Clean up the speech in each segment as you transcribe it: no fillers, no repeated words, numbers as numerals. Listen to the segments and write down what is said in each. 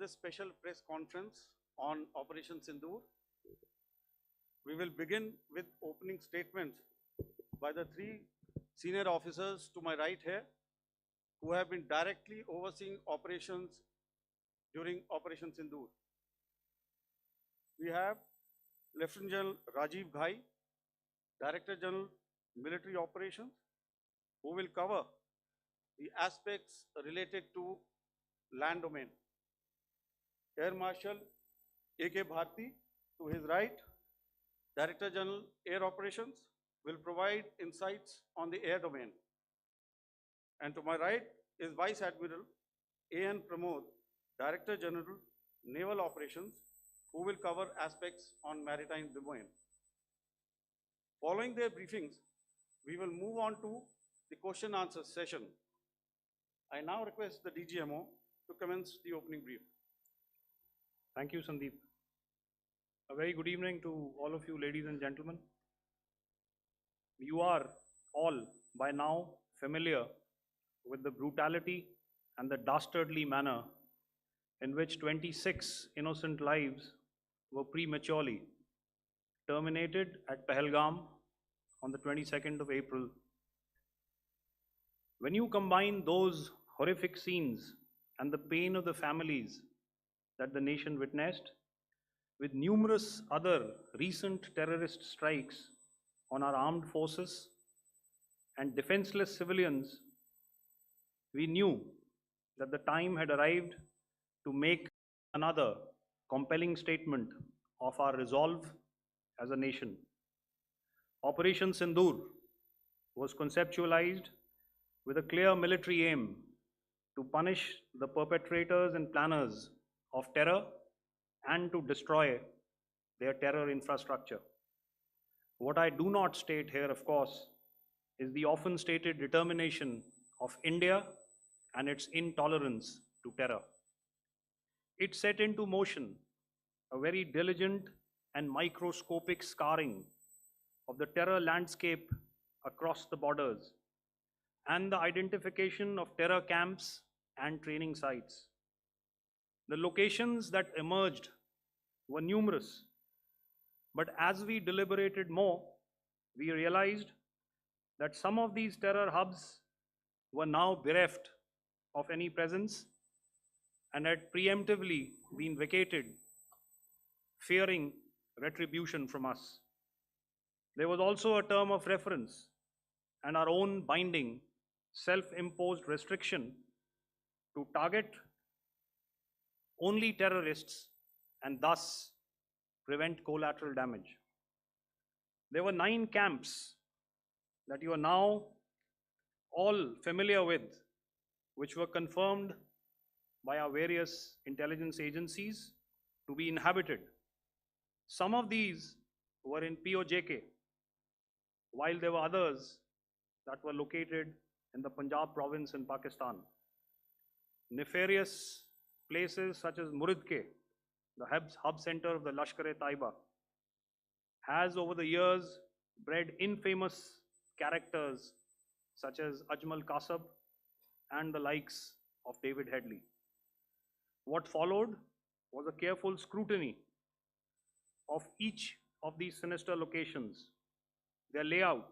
this special press conference on Operation Sindoor. We will begin with opening statements by the three senior officers to my right here, who have been directly overseeing operations during Operation Sindoor. We have Lieutenant General Rajiv Ghai, Director General Military Operations, who will cover the aspects related to land domain. Air Marshal AK Bharti, to his right, Director General Air Operations, will provide insights on the air domain. And to my right is Vice Admiral A.N. Pramod, Director General Naval Operations, who will cover aspects on maritime domain. Following their briefings, we will move on to the question answer session. I now request the DGMO to commence the opening brief. Thank you, Sandeep. A very good evening to all of you, ladies and gentlemen. You are all by now familiar with the brutality and the dastardly manner in which 26 innocent lives were prematurely terminated at Pahalgam on the 22nd of April. When you combine those horrific scenes and the pain of the families that the nation witnessed with numerous other recent terrorist strikes on our armed forces and defenseless civilians, we knew that the time had arrived to make another compelling statement of our resolve as a nation. Operation Sindoor was conceptualized with a clear military aim to punish the perpetrators and planners of terror and to destroy their terror infrastructure. What I do not state here, of course, is the often stated determination of India and its intolerance to terror. It set into motion a very diligent and microscopic scarring of the terror landscape across the borders and the identification of terror camps and training sites. The locations that emerged were numerous, but as we deliberated more, we realized that some of these terror hubs were now bereft of any presence and had preemptively been vacated, fearing retribution from us. There was also a term of reference and our own binding, self-imposed restriction to target only terrorists and thus prevent collateral damage. There were 9 camps that you are now all familiar with, which were confirmed by our various intelligence agencies to be inhabited. Some of these were in POJK, while there were others that were located in the Punjab province in Pakistan. Nefarious places such as Muridke, the hub center of the Lashkar-e-Taiba, has over the years bred infamous characters such as Ajmal Kasab and the likes of David Headley. What followed was a careful scrutiny of each of these sinister locations, their layout,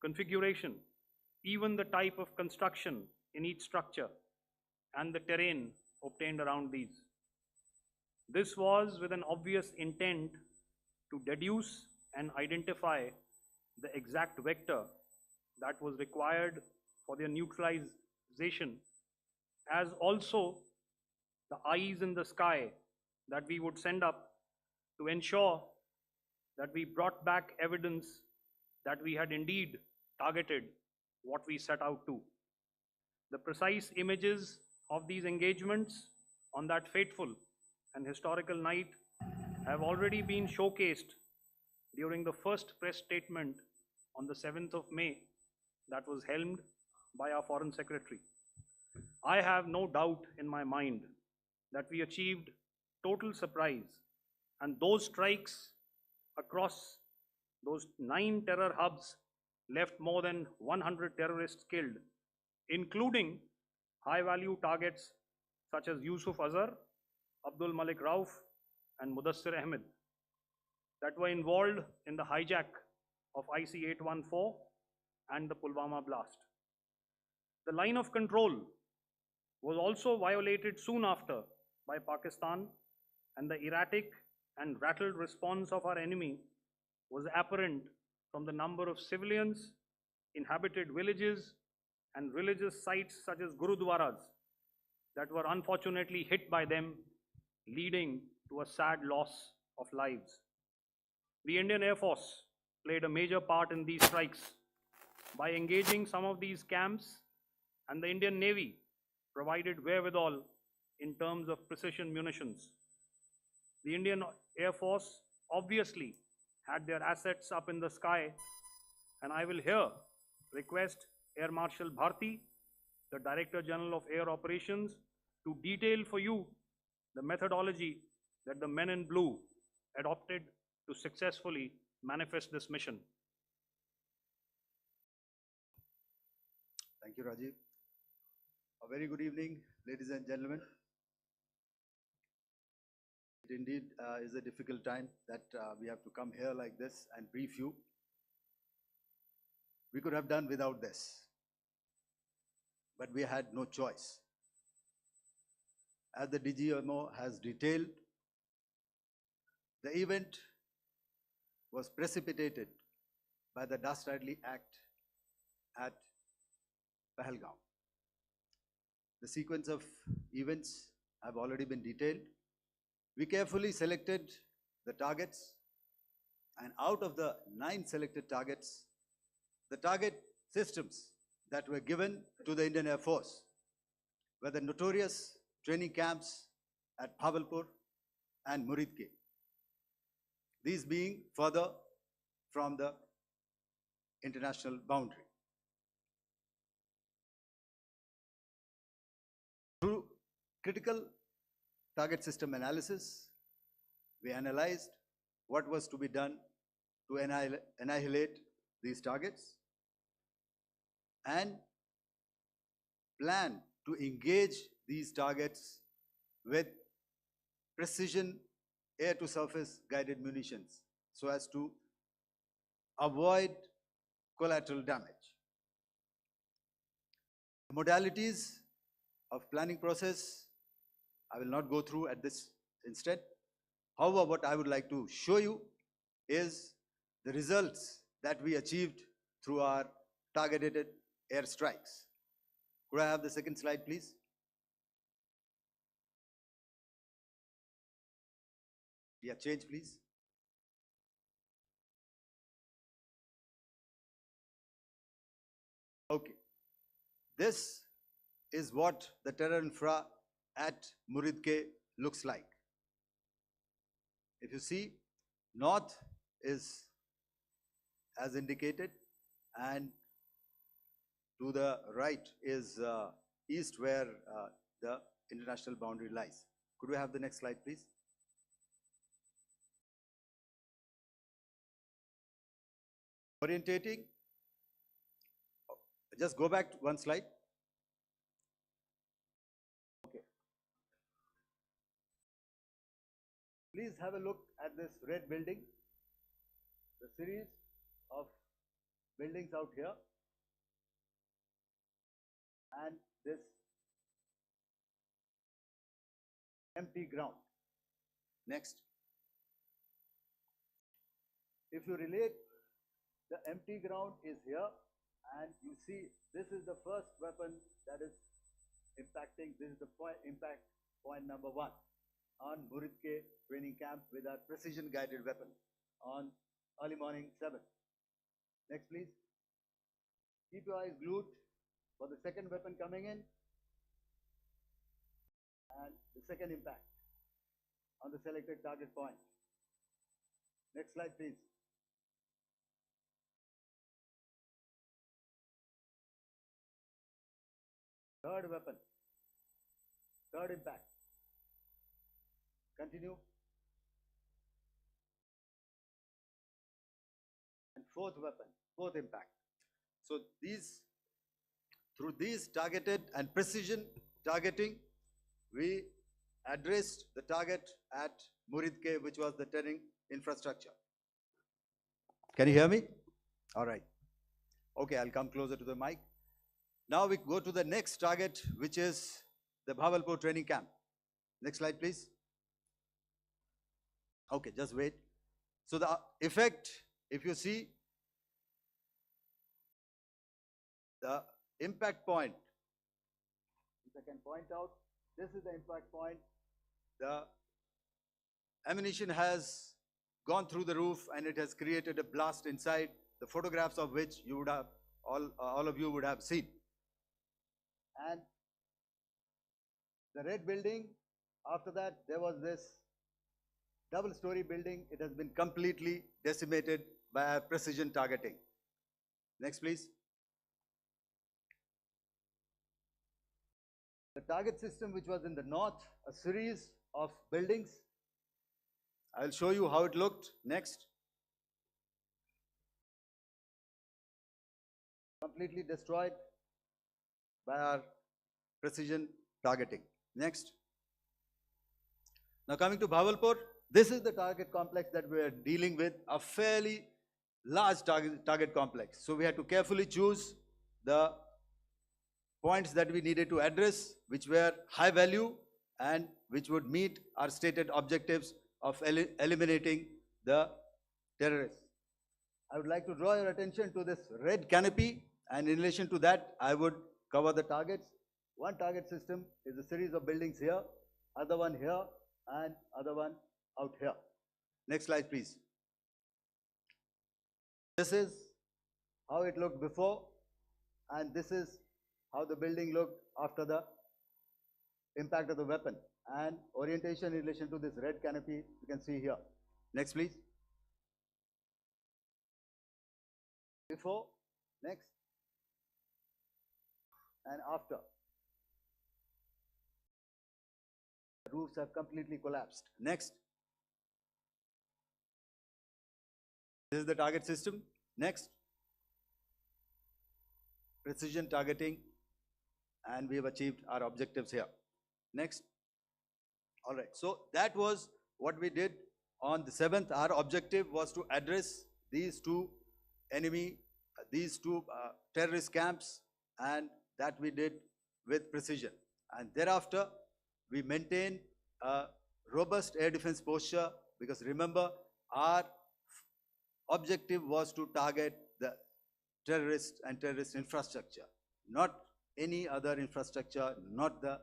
configuration, even the type of construction in each structure, and the terrain obtained around these. This was with an obvious intent to deduce and identify the exact vector that was required for their neutralization, as also the eyes in the sky that we would send up to ensure that we brought back evidence that we had indeed targeted what we set out to. The precise images of these engagements on that fateful and historical night have already been showcased during the first press statement on the 7th of May that was helmed by our Foreign Secretary. I have no doubt in my mind that we achieved total surprise, and those strikes across those 9 terror hubs left more than 100 terrorists killed, including high-value targets such as Yusuf Azhar, Abdul Malik Rauf, and Mudassir Ahmed that were involved in the hijack of IC 814 and the Pulwama blast. The line of control was also violated soon after by Pakistan, and the erratic and rattled response of our enemy was apparent from the number of civilians, inhabited villages, and religious sites such as Gurudwaras that were unfortunately hit by them, leading to a sad loss of lives. The Indian Air Force played a major part in these strikes by engaging some of these camps, and the Indian Navy provided wherewithal in terms of precision munitions. The Indian Air Force obviously had their assets up in the sky, and I will here request Air Marshal Bharti, the Director General of Air Operations, to detail for you the methodology that the men in blue adopted to successfully manifest this mission. Thank you, Rajiv. A very good evening, ladies and gentlemen. It indeed is a difficult time that we have to come here like this and brief you. We could have done without this, but we had no choice. As the DGMO has detailed, the event was precipitated by the dastardly act at Pahalgam. The sequence of events have already been detailed. We carefully selected the targets, and out of the 9 selected targets, the target systems that were given to the Indian Air Force were the notorious training camps at Bhavalpur and Muridke, these being further from the international boundary. Through critical target system analysis, we analyzed what was to be done to annihilate these targets and plan to engage these targets with precision air-to-surface guided munitions so as to avoid collateral damage. The modalities of planning process I will not go through at this instant. However, what I would like to show you is the results that we achieved through our targeted airstrikes. Could I have the second slide, please? Yeah, change, please. Okay. This is what the terror infra at Muridke looks like. If you see, north is as indicated, and to the right is east, where the international boundary lies. Could we have the next slide, please? Orientating. Just go back one slide. Okay. Please have a look at this red building, the series of buildings out here, and this empty ground. Next. If you relate, the empty ground is here, and you see this is the first weapon that is impacting. This is the impact point number 1 on Muridke training camp with our precision guided weapon on early morning 7. Next, please. Keep your eyes glued for the second weapon coming in and the second impact on the selected target point. Next slide, please. Third weapon, third impact. Continue. And fourth weapon, fourth impact. So through these targeted and precision targeting, we addressed the target at Muridke, which was the turning infrastructure. Can you hear me? All right. Okay, I'll come closer to the mic. Now we go to the next target, which is the Bhavalpur training camp. Next slide, please. Okay, just wait. So the effect, if you see, the impact point, if I can point out, this is the impact point. The ammunition has gone through the roof and it has created a blast inside, the photographs of which you would have, all of you would have seen. And the red building, after that, there was this double-story building. It has been completely decimated by precision targeting. Next, please. The target system, which was in the north, a series of buildings. I'll show you how it looked. Next. Completely destroyed by our precision targeting. Next. Now coming to Bhavalpur, this is the target complex that we are dealing with, a fairly large target complex. So we had to carefully choose the points that we needed to address, which were high value and which would meet our stated objectives of eliminating the terrorists. I would like to draw your attention to this red canopy, and in relation to that, I would cover the targets. One target system is a series of buildings here, other one here, and other one out here. Next slide, please. This is how it looked before, and this is how the building looked after the impact of the weapon. And orientation in relation to this red canopy, you can see here. Next, please. Before, next, and after. The roofs have completely collapsed. Next. This is the target system. Next. Precision targeting, and we have achieved our objectives here. Next. All right, so that was what we did on the 7th. Our objective was to address these two terrorist camps, and that we did with precision. And thereafter, we maintained a robust air defense posture, because remember, our objective was to target the terrorists and terrorist infrastructure, not any other infrastructure, not the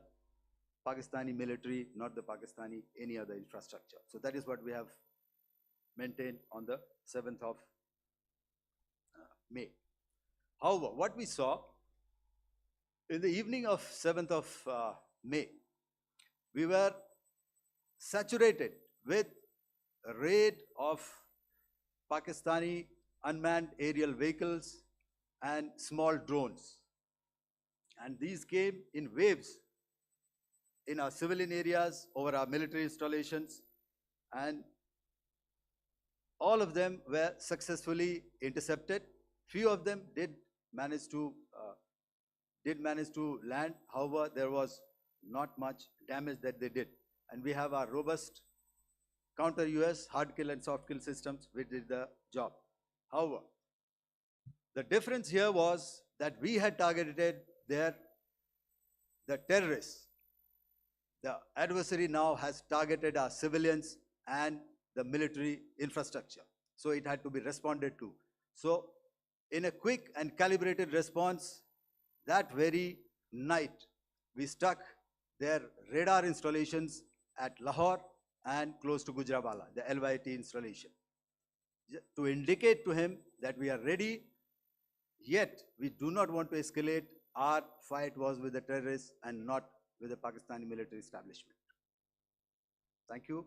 Pakistani military, not the Pakistani any other infrastructure. So that is what we have maintained on the 7th of May. However, what we saw in the evening of 7th of May, we were saturated with a raid of Pakistani unmanned aerial vehicles and small drones. And these came in waves in our civilian areas, over our military installations, and all of them were successfully intercepted. Few of them did manage to land. However, there was not much damage that they did. And we have our robust counter-US hard kill and soft kill systems which did the job. However, the difference here was that we had targeted the terrorists. The adversary now has targeted our civilians and the military infrastructure. So it had to be responded to. So in a quick and calibrated response, that very night, we struck their radar installations at Lahore and close to Gujranwala, the LYT installation, to indicate to him that we are ready, yet we do not want to escalate. Our fight was with the terrorists and not with the Pakistani military establishment. Thank you.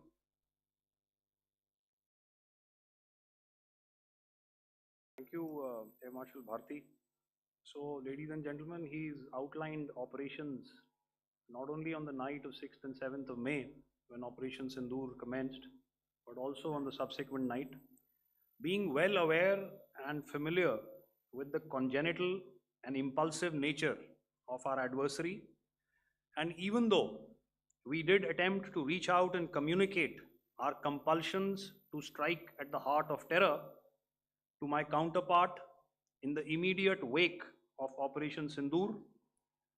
Thank you, Air Marshal Bharti. So, ladies and gentlemen, he's outlined operations not only on the night of 6th and 7th of May, when Operation Sindoor commenced, but also on the subsequent night. Being well aware and familiar with the congenital and impulsive nature of our adversary, and even though we did attempt to reach out and communicate our compulsions to strike at the heart of terror to my counterpart in the immediate wake of Operation Sindoor.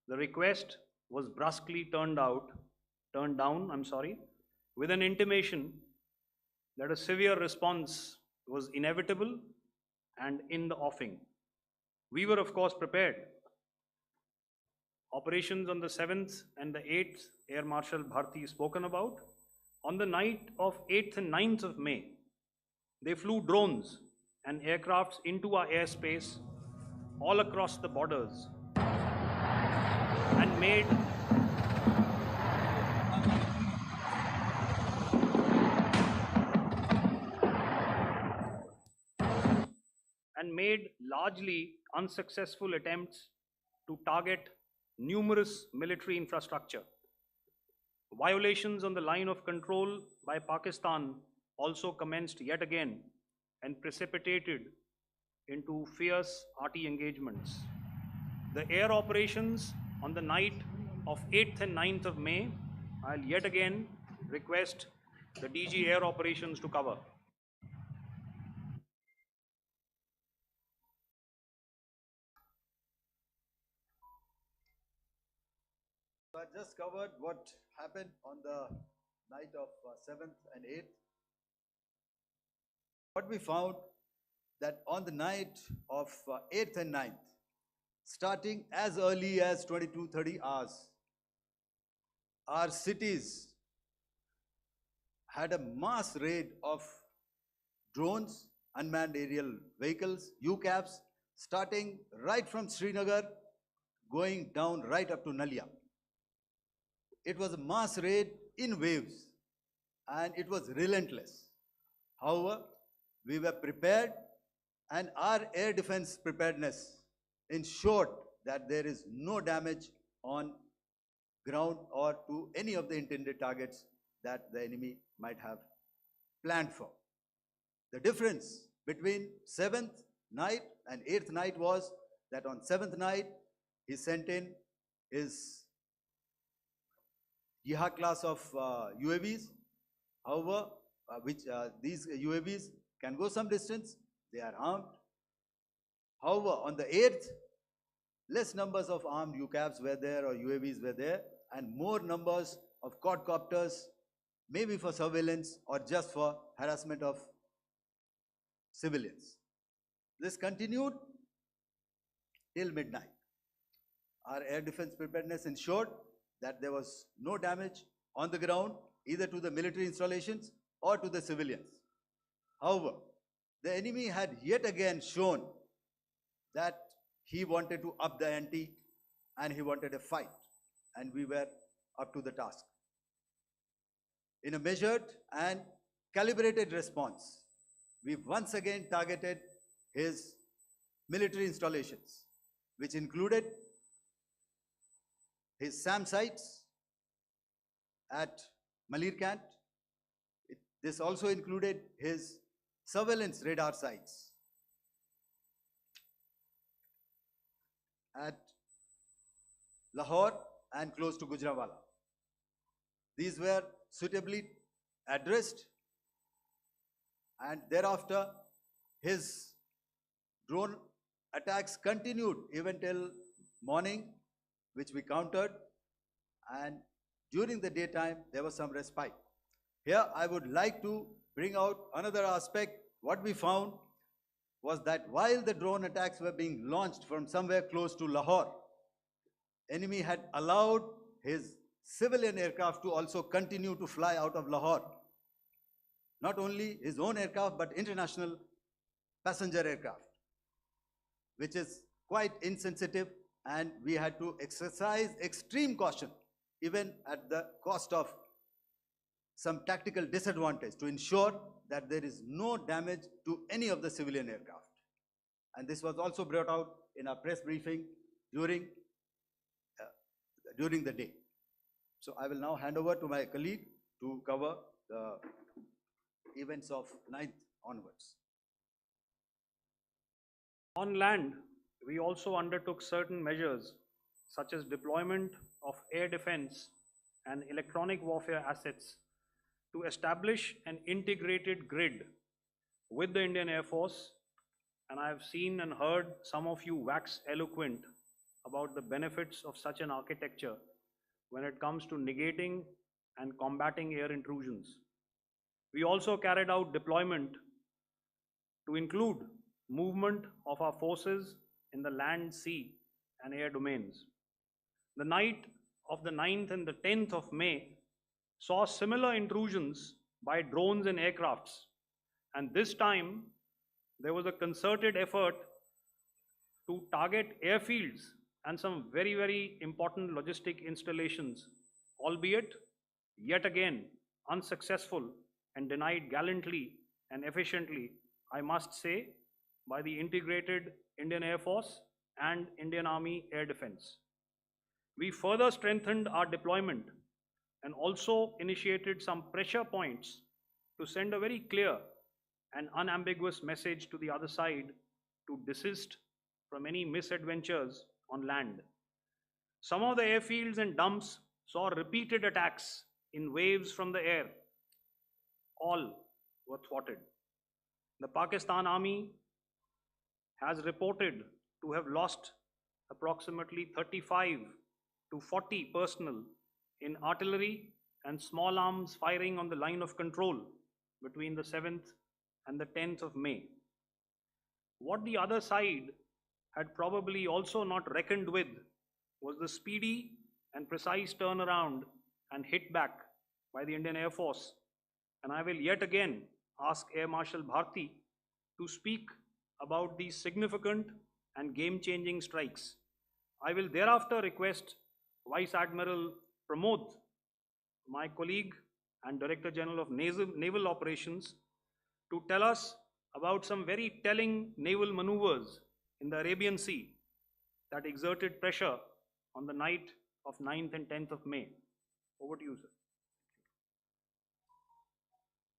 The request was brusquely turned down, with an intimation that a severe response was inevitable and in the offing. We were, of course, prepared. Operations on the 7th and the 8th, Air Marshal Bharti spoken about. On the night of 8th and 9th of May, they flew drones and aircrafts into our airspace all across the borders and made largely unsuccessful attempts to target numerous military infrastructure. Violations on the line of control by Pakistan also commenced yet again and precipitated into fierce arty engagements. The air operations on the night of 8th and 9th of May, I'll yet again request the DG Air Operations to cover. So I just covered what happened on the night of 7th and 8th. What we found that on the night of 8th and 9th, starting as early as 22:30 hours, our cities had a mass raid of drones, unmanned aerial vehicles, UCAVs, starting right from Srinagar, going down right up to Nalia. It was a mass raid in waves and it was relentless. However, we were prepared and our air defense preparedness ensured that there is no damage on ground or to any of the intended targets that the enemy might have planned for. The difference between 7th night and 8th night was that on 7th night, he sent in his Jihad class of UAVs. However, these UAVs can go some distance, they are armed. However, on the 8th, less numbers of armed UCAVs were there or UAVs were there, and more numbers of quadcopters, maybe for surveillance or just for harassment of civilians. This continued till midnight. Our air defense preparedness ensured that there was no damage on the ground, either to the military installations or to the civilians. However, the enemy had yet again shown that he wanted to up the ante and he wanted a fight, and we were up to the task. In a measured and calibrated response, we once again targeted his military installations, which included his SAM sites at Malirkant. This also included his surveillance radar sites at Lahore and close to Gujranwala. These were suitably addressed, and thereafter his drone attacks continued even till morning, which we countered, and during the daytime there was some respite. Here I would like to bring out another aspect. What we found was that while the drone attacks were being launched from somewhere close to Lahore, enemy had allowed his civilian aircraft to also continue to fly out of Lahore. Not only his own aircraft, but international passenger aircraft, which is quite insensitive, and we had to exercise extreme caution, even at the cost of some tactical disadvantage, to ensure that there is no damage to any of the civilian aircraft. And this was also brought out in our press briefing during the day. So I will now hand over to my colleague to cover the events of 9th onwards. On land, we also undertook certain measures such as deployment of air defense and electronic warfare assets to establish an integrated grid with the Indian Air Force, and I have seen and heard some of you wax eloquent about the benefits of such an architecture when it comes to negating and combating air intrusions. We also carried out deployment to include movement of our forces in the land, sea, and air domains. The night of the 9th and the 10th of May saw similar intrusions by drones and aircrafts, and this time there was a concerted effort to target airfields and some very, very important logistic installations, albeit yet again unsuccessful and denied gallantly and efficiently, I must say, by the integrated Indian Air Force and Indian Army Air Defense. We further strengthened our deployment and also initiated some pressure points to send a very clear and unambiguous message to the other side to desist from any misadventures on land. Some of the airfields and dumps saw repeated attacks in waves from the air. All were thwarted. The Pakistan Army has reported to have lost approximately 35 to 40 personnel in artillery and small arms firing on the line of control between the 7th and the 10th of May. What the other side had probably also not reckoned with was the speedy and precise turnaround and hit back by the Indian Air Force. And I will yet again ask Air Marshal Bharti to speak about these significant and game-changing strikes. I will thereafter request Vice Admiral Pramod, my colleague and Director General of Naval Operations, to tell us about some very telling naval maneuvers in the Arabian Sea that exerted pressure on the night of 9th and 10th of May. Over to you, sir.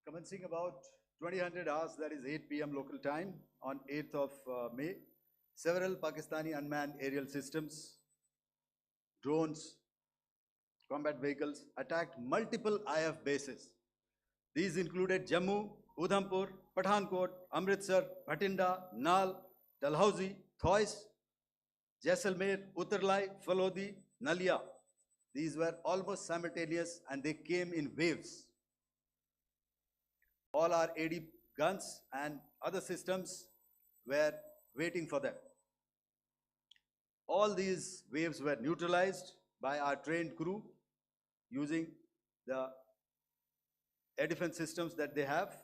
Commencing about 2000 hours, that is 8 p.m. local time, on 8th of May, several Pakistani unmanned aerial systems, drones, combat vehicles attacked multiple IF bases. These included Jammu, Udhampur, Pathankot, Amritsar, Bhatinda, Nal, Dalhousie, Thois, Jaisalmer, Uttarlai, Falodi, Nalia. These were almost simultaneous and they came in waves. All our AD guns and other systems were waiting for them. All these waves were neutralized by our trained crew using the air defense systems that they have,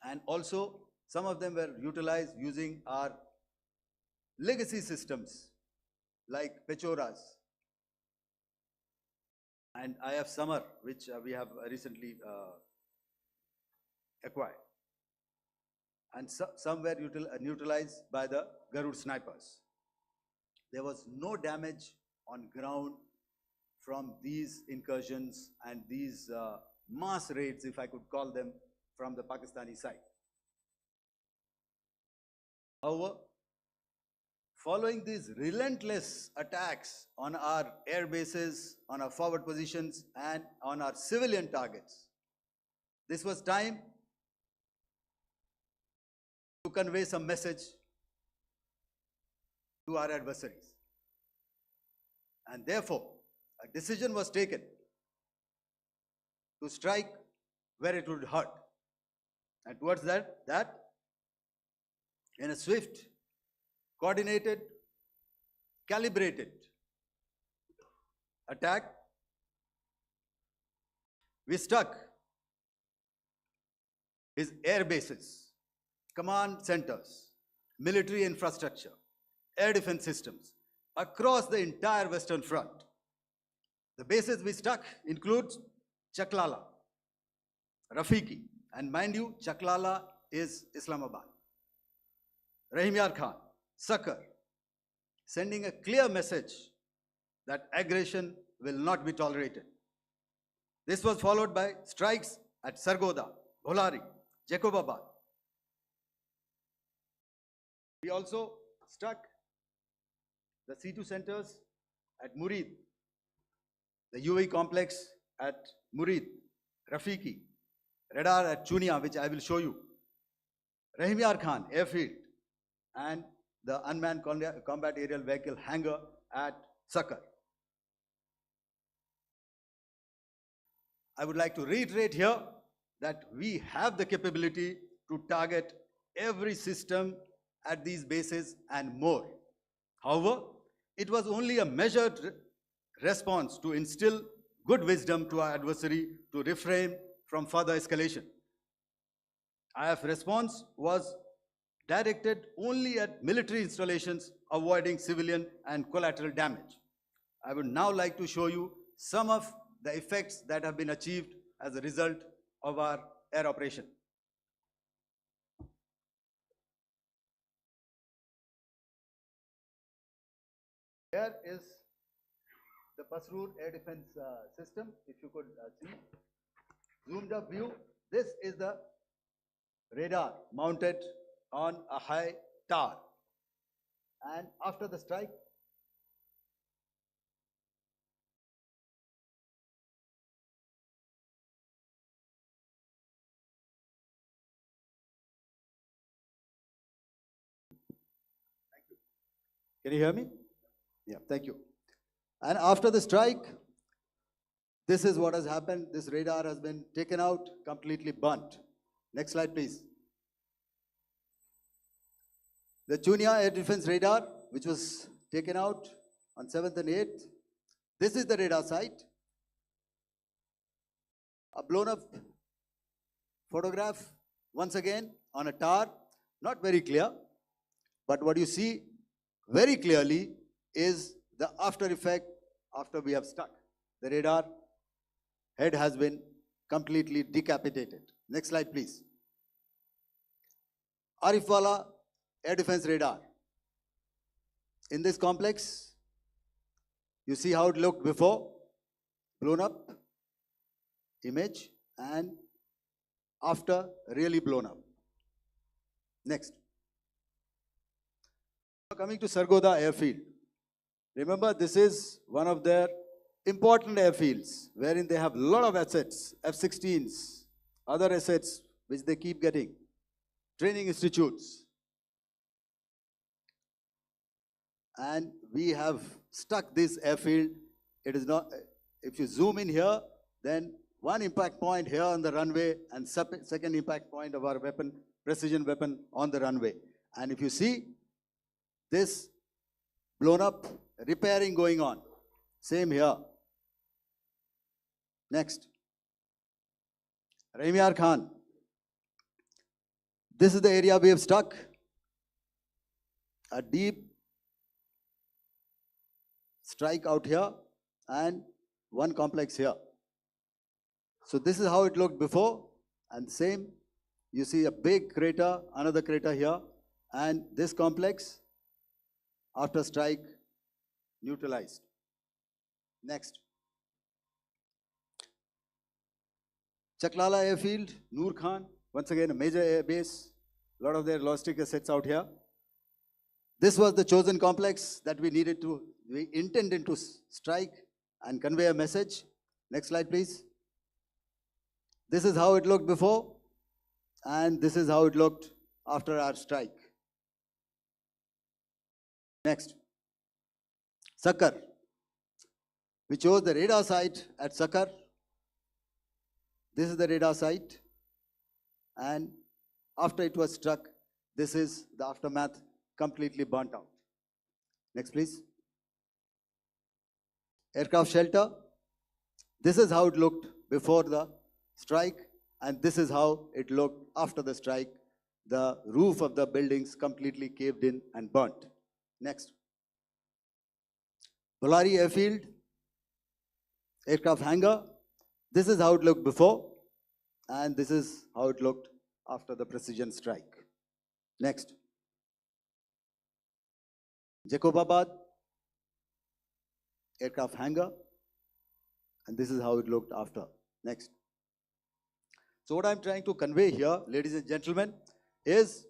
and also some of them were utilized using our legacy systems like Pechoras and IF Summer, which we have recently acquired. And some were neutralized by the Garud snipers. There was no damage on ground from these incursions and these mass raids, if I could call them, from the Pakistani side. However, following these relentless attacks on our air bases, on our forward positions, and on our civilian targets, this was time to convey some message to our adversaries. And therefore, a decision was taken to strike where it would hurt. And towards that, in a swift, coordinated, calibrated attack, we struck his air bases, command centers, military infrastructure, air defense systems across the entire Western Front. The bases we struck include Chaklala, Rafiki, and mind you, Chaklala is Islamabad. Rahim Yar Khan, Sakar, sending a clear message that aggression will not be tolerated. This was followed by strikes at Sargoda, Bholari, Jacobabad. We also struck the C2 centers at Murid, the UAE complex at Murid, Rafiki, radar at Chunia, which I will show you, Rahim Yar Khan airfield, and the unmanned combat aerial vehicle hangar at Sakar. I would like to reiterate here that we have the capability to target every system at these bases and more. However, it was only a measured response to instill good wisdom to our adversary to refrain from further escalation. IF response was directed only at military installations, avoiding civilian and collateral damage. I would now like to show you some of the effects that have been achieved as a result of our air operation. Here is the Pasroor air defense system. If you could see, zoomed up view. This is the radar mounted on a high tower. And after the strike, can you hear me? Yeah, thank you. And after the strike, this is what has happened. This radar has been taken out, completely burnt. Next slide, please. The Chunia air defense radar, which was taken out on 7th and 8th. This is the radar site. A blown up photograph, once again, on a tower. Not very clear, but what you see very clearly is the after effect after we have stuck. The radar head has been completely decapitated. Next slide, please. Arifwala air defense radar. In this complex, you see how it looked before, blown up image, and after really blown up. Next. Coming to Sargodha airfield. Remember, this is one of their important airfields wherein they have a lot of assets, F-16s, other assets which they keep getting, training institutes. And we have stuck this airfield. It is not, if you zoom in here, then one impact point here on the runway and second impact point of our weapon, precision weapon on the runway. And if you see, this blown up, repairing going on. Same here. Next. Rahim Yar Khan. This is the area we have stuck. A deep strike out here and one complex here. So this is how it looked before, and same. You see a big crater, another crater here, and this complex after strike neutralized. Next. Chaklala airfield, Noor Khan, once again a major air base, a lot of their logistic assets out here. This was the chosen complex that we intended to strike and convey a message. Next slide, please. This is how it looked before, and this is how it looked after our strike. Next. Sakar. We chose the radar site at Sakar. This is the radar site. And after it was struck, this is the aftermath, completely burnt out. Next, please. Aircraft shelter. This is how it looked before the strike, and this is how it looked after the strike. The roof of the buildings completely caved in and burnt. Next. Bolari airfield, aircraft hangar. This is how it looked before, and this is how it looked after the precision strike. Next. Jacobabad, aircraft hangar, and this is how it looked after. Next. So what I'm trying to convey here, ladies and gentlemen, is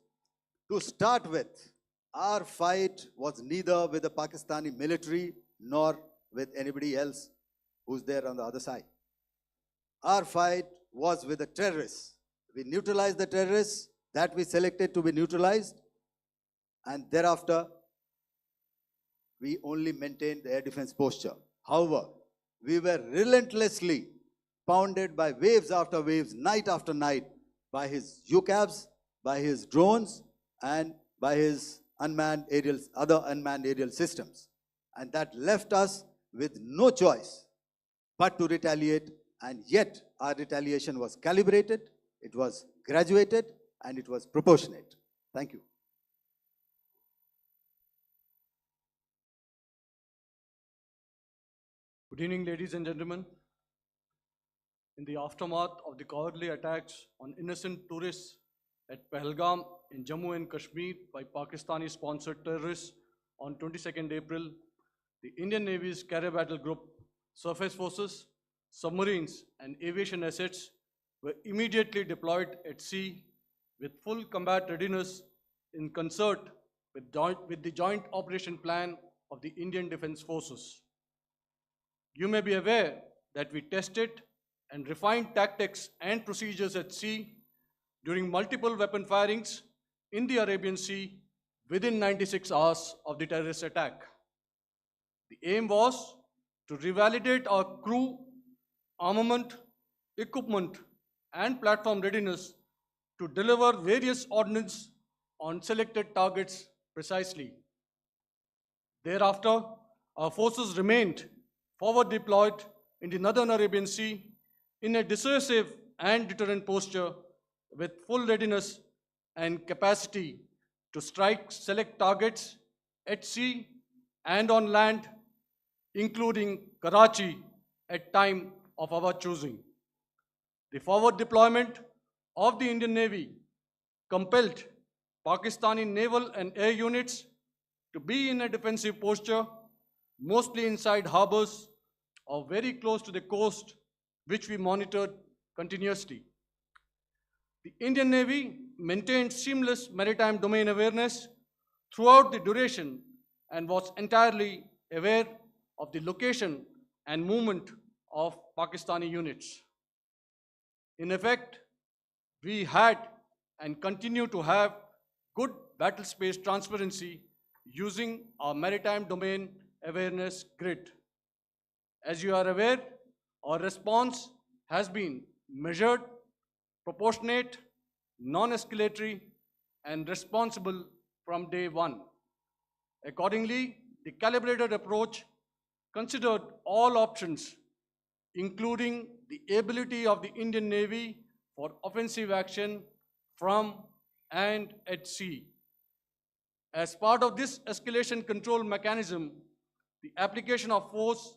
to start with, our fight was neither with the Pakistani military nor with anybody else. who's there on the other side. Our fight was with the terrorists. We neutralized the terrorists that we selected to be neutralized, and thereafter, we only maintained the air defense posture. However, we were relentlessly pounded by waves after waves, night after night, by his UCAVs, by his drones, and by his other unmanned aerial systems. And that left us with no choice but to retaliate, and yet our retaliation was calibrated, it was graduated, and it was proportionate. Thank you. Good evening, ladies and gentlemen. In the aftermath of the cowardly attacks on innocent tourists at Pahalgam in Jammu and Kashmir by Pakistani-sponsored terrorists on 22nd April, the Indian Navy's Carrier Battle Group, surface forces, submarines, and aviation assets were immediately deployed at sea with full combat readiness in concert with the Joint Operation Plan of the Indian Defence Forces. You may be aware that we tested and refined tactics and procedures at sea during multiple weapon firings in the Arabian Sea within 96 hours of the terrorist attack. The aim was to revalidate our crew, armament, equipment, and platform readiness to deliver various ordnance on selected targets precisely. Thereafter, our forces remained forward deployed in the Northern Arabian Sea in a dissuasive and deterrent posture with full readiness and capacity to strike select targets at sea and on land, including Karachi at time of our choosing. The forward deployment of the Indian Navy compelled Pakistani naval and air units to be in a defensive posture, mostly inside harbors or very close to the coast, which we monitored continuously. The Indian Navy maintained seamless maritime domain awareness throughout the duration and was entirely aware of the location and movement of Pakistani units. In effect, we had and continue to have good battle space transparency using our maritime domain awareness grid. As you are aware, our response has been measured, proportionate, non-escalatory, and responsible from day one. Accordingly, the calibrated approach considered all options, including the ability of the Indian Navy for offensive action from and at sea. As part of this escalation control mechanism, the application of force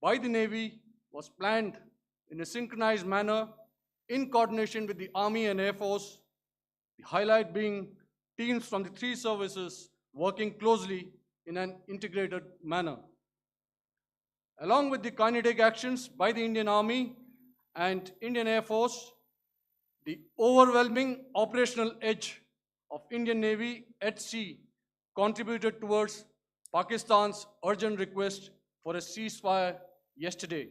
by the Navy was planned in a synchronized manner in coordination with the Army and Air Force, the highlight being teams from the three services working closely in an integrated manner. Along with the kinetic actions by the Indian Army and Indian Air Force, the overwhelming operational edge of Indian Navy at sea contributed towards Pakistan's urgent request for a ceasefire yesterday.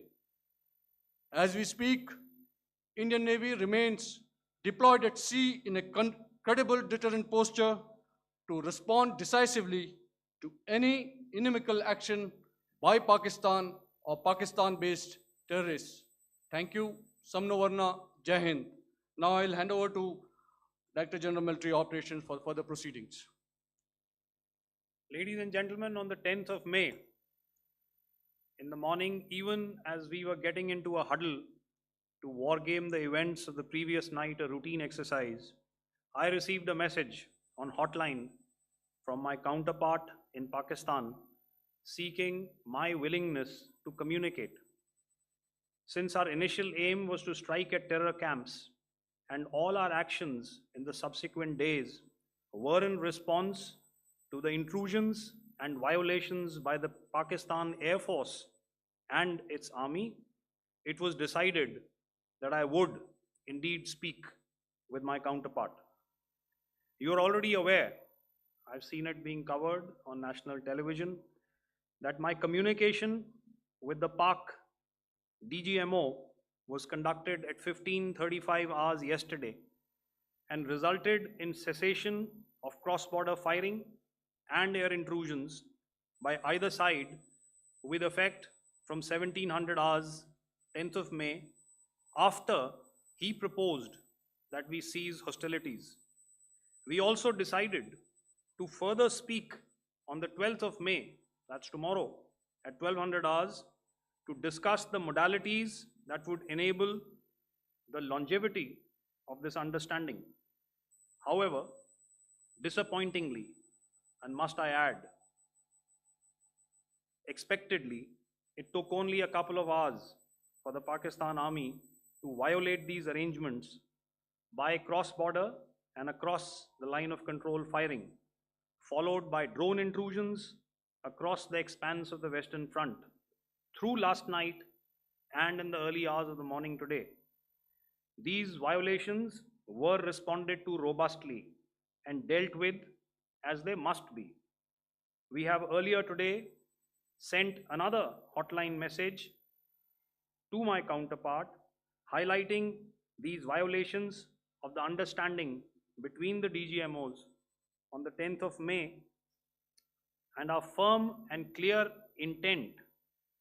As we speak, Indian Navy remains deployed at sea in a credible deterrent posture to respond decisively to any inimical action by Pakistan or Pakistan-based terrorists. Thank you. Samno Varna, Jai Hind. Now I'll hand over to Director General Military Operations for further proceedings. Ladies and gentlemen, on the 10th of May, in the morning, even as we were getting into a huddle to wargame the events of the previous night, a routine exercise, I received a message on hotline from my counterpart in Pakistan seeking my willingness to communicate. Since our initial aim was to strike at terror camps, and all our actions in the subsequent days were in response to the intrusions and violations by the Pakistan Air Force and its army, it was decided that I would indeed speak with my counterpart. You are already aware, I've seen it being covered on national television, that my communication with the Pak DGMO was conducted at 15:35 hours yesterday and resulted in cessation of cross-border firing and air intrusions by either side with effect from 1700 hours 10th of May, after he proposed that we cease hostilities. We also decided to further speak on the 12th of May, that's tomorrow, at 1200 hours, to discuss the modalities that would enable the longevity of this understanding. However, disappointingly, and must I add, expectedly, it took only a couple of hours for the Pakistan Army to violate these arrangements by cross-border and across the line of control firing, followed by drone intrusions across the expanse of the Western Front through last night and in the early hours of the morning today. These violations were responded to robustly and dealt with as they must be. We have earlier today sent another hotline message to my counterpart highlighting these violations of the understanding between the DGMOs on the 10th of May and our firm and clear intent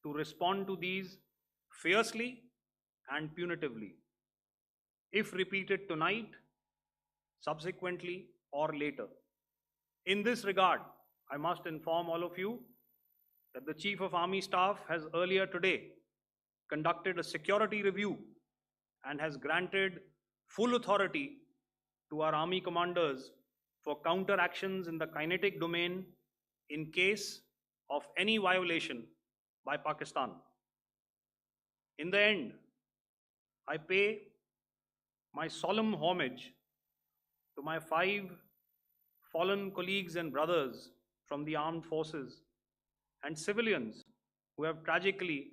to respond to these fiercely and punitively, if repeated tonight, subsequently, or later. In this regard, I must inform all of you that the Chief of Army Staff has earlier today conducted a security review and has granted full authority to our Army commanders for counter actions in the kinetic domain in case of any violation by Pakistan. In the end, I pay my solemn homage to my 5 fallen colleagues and brothers from the armed forces and civilians who have tragically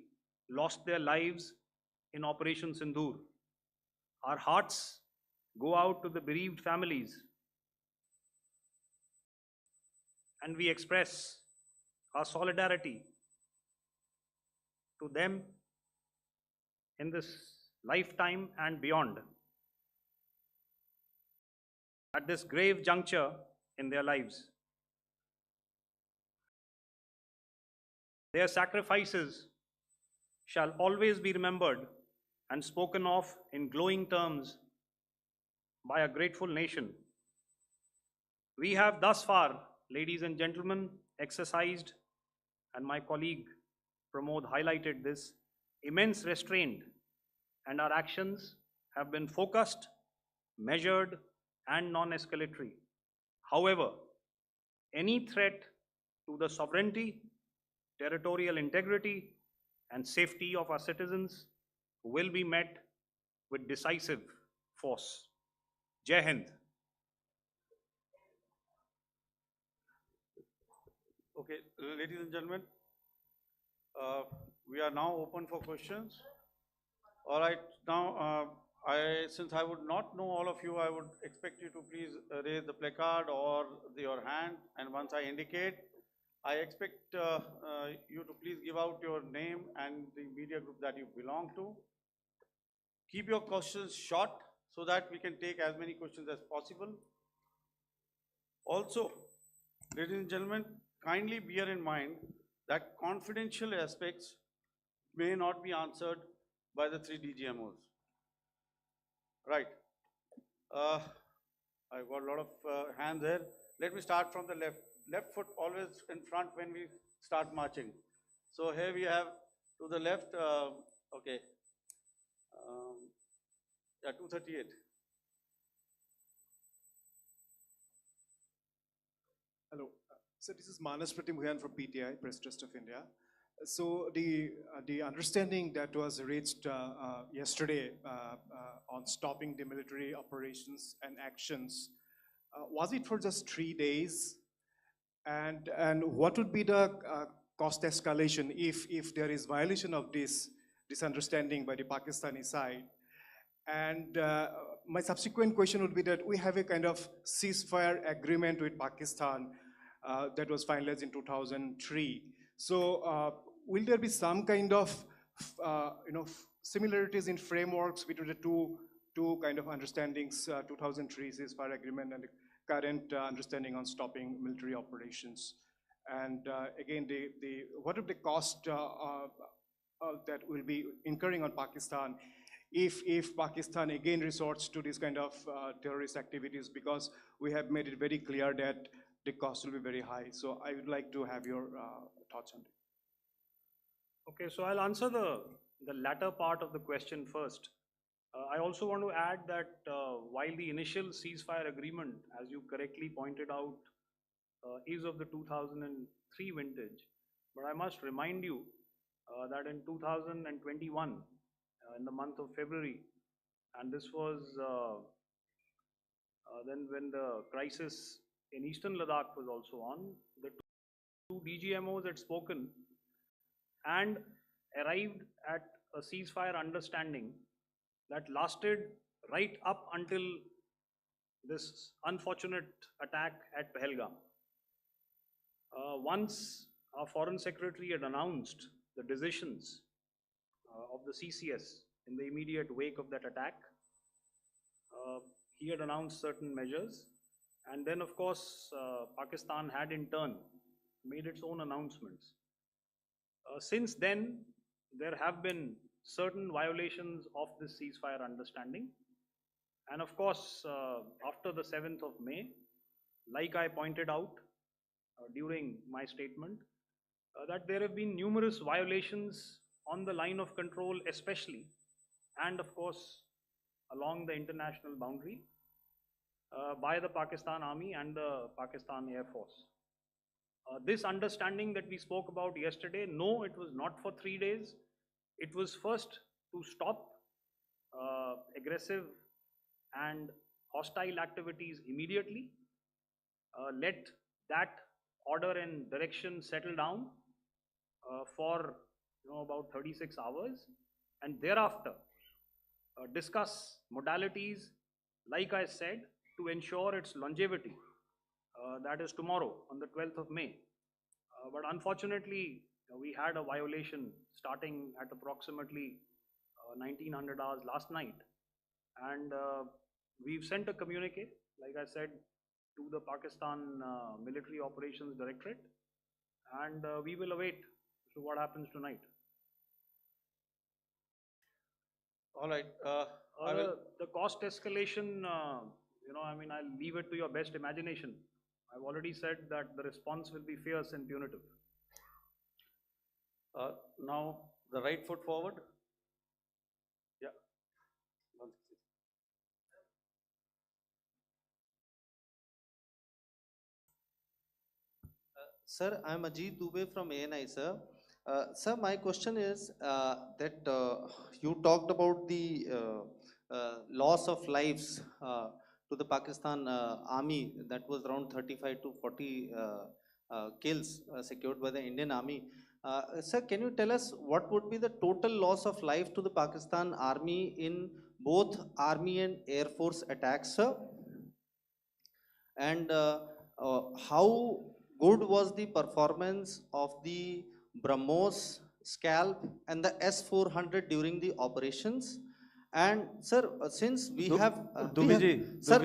lost their lives in Operation Sindoor. Our hearts go out to the bereaved families, and we express our solidarity to them in this lifetime and beyond, at this grave juncture in their lives. Their sacrifices shall always be remembered and spoken of in glowing terms by a grateful nation. We have thus far, ladies and gentlemen, exercised, and my colleague Pramod highlighted this, immense restraint, and our actions have been focused, measured, and non-escalatory. However, any threat to the sovereignty, territorial integrity, and safety of our citizens will be met with decisive force. Jai Hind. Okay, ladies and gentlemen, we are now open for questions. All right, now since I would not know all of you, I would expect you to please raise the placard or your hand, and once I indicate, I expect you to please give out your name and the media group that you belong to. Keep your questions short so that we can take as many questions as possible. Also, ladies and gentlemen, kindly bear in mind that confidential aspects may not be answered by the 3 DGMOs. Right. I've got a lot of hands there. Let me start from the left. Left foot always in front when we start marching. So here we have to the left, okay. Yeah, 238. Hello. So this is Manas Pratimhuyan from PTI, Press Trust of India. So the understanding that was reached yesterday on stopping the military operations and actions, was it for just 3 days? And what would be the cost escalation if there is violation of this understanding by the Pakistani side? And my subsequent question would be that we have a kind of ceasefire agreement with Pakistan that was finalized in 2003. So will there be some kind of similarities in frameworks between the two kind of understandings, 2003 ceasefire agreement and the current understanding on stopping military operations. And again, what are the cost that will be incurring on Pakistan if Pakistan again resorts to this kind of terrorist activities, because we have made it very clear that the cost will be very high. So I would like to have your thoughts on it. Okay, so I'll answer the latter part of the question first. I also want to add that while the initial ceasefire agreement, as you correctly pointed out, is of the 2003 vintage, but I must remind you that in 2021, in the month of February, and this was then when the crisis in eastern Ladakh was also on, the two DGMOs had spoken and arrived at a ceasefire understanding that lasted right up until this unfortunate attack at Pahalgam. Once our Foreign Secretary had announced the decisions of the CCS in the immediate wake of that attack, he had announced certain measures, and then of course Pakistan had in turn made its own announcements. Since then, there have been certain violations of this ceasefire understanding, and of course after the 7th of May, like I pointed out during my statement, that there have been numerous violations on the line of control especially, and of course along the international boundary by the Pakistan Army and the Pakistan Air Force. This understanding that we spoke about yesterday, no, it was not for 3 days. It was first to stop aggressive and hostile activities immediately, let that order and direction settle down for about 36 hours, and thereafter discuss modalities, like I said, to ensure its longevity. That is tomorrow on the 12th of May. But unfortunately, we had a violation starting at approximately 1900 hours last night, and we've sent a communique, like I said, to the Pakistan Military Operations Directorate, and we will await what happens tonight. All right. The cost escalation, I'll leave it to your best imagination. I've already said that the response will be fierce and punitive. Now, the right foot forward. Yeah. Sir, I'm Ajit Dubey from ANI, sir. Sir, my question is that you talked about the loss of lives to the Pakistan army, that was around 35 to 40 kills secured by the Indian army. Sir, can you tell us what would be the total loss of life to the Pakistan army in both army and air force attacks, sir? And how good was the performance of the BrahMos, Scalp and the S-400 during the operations? And sir, since we have sir,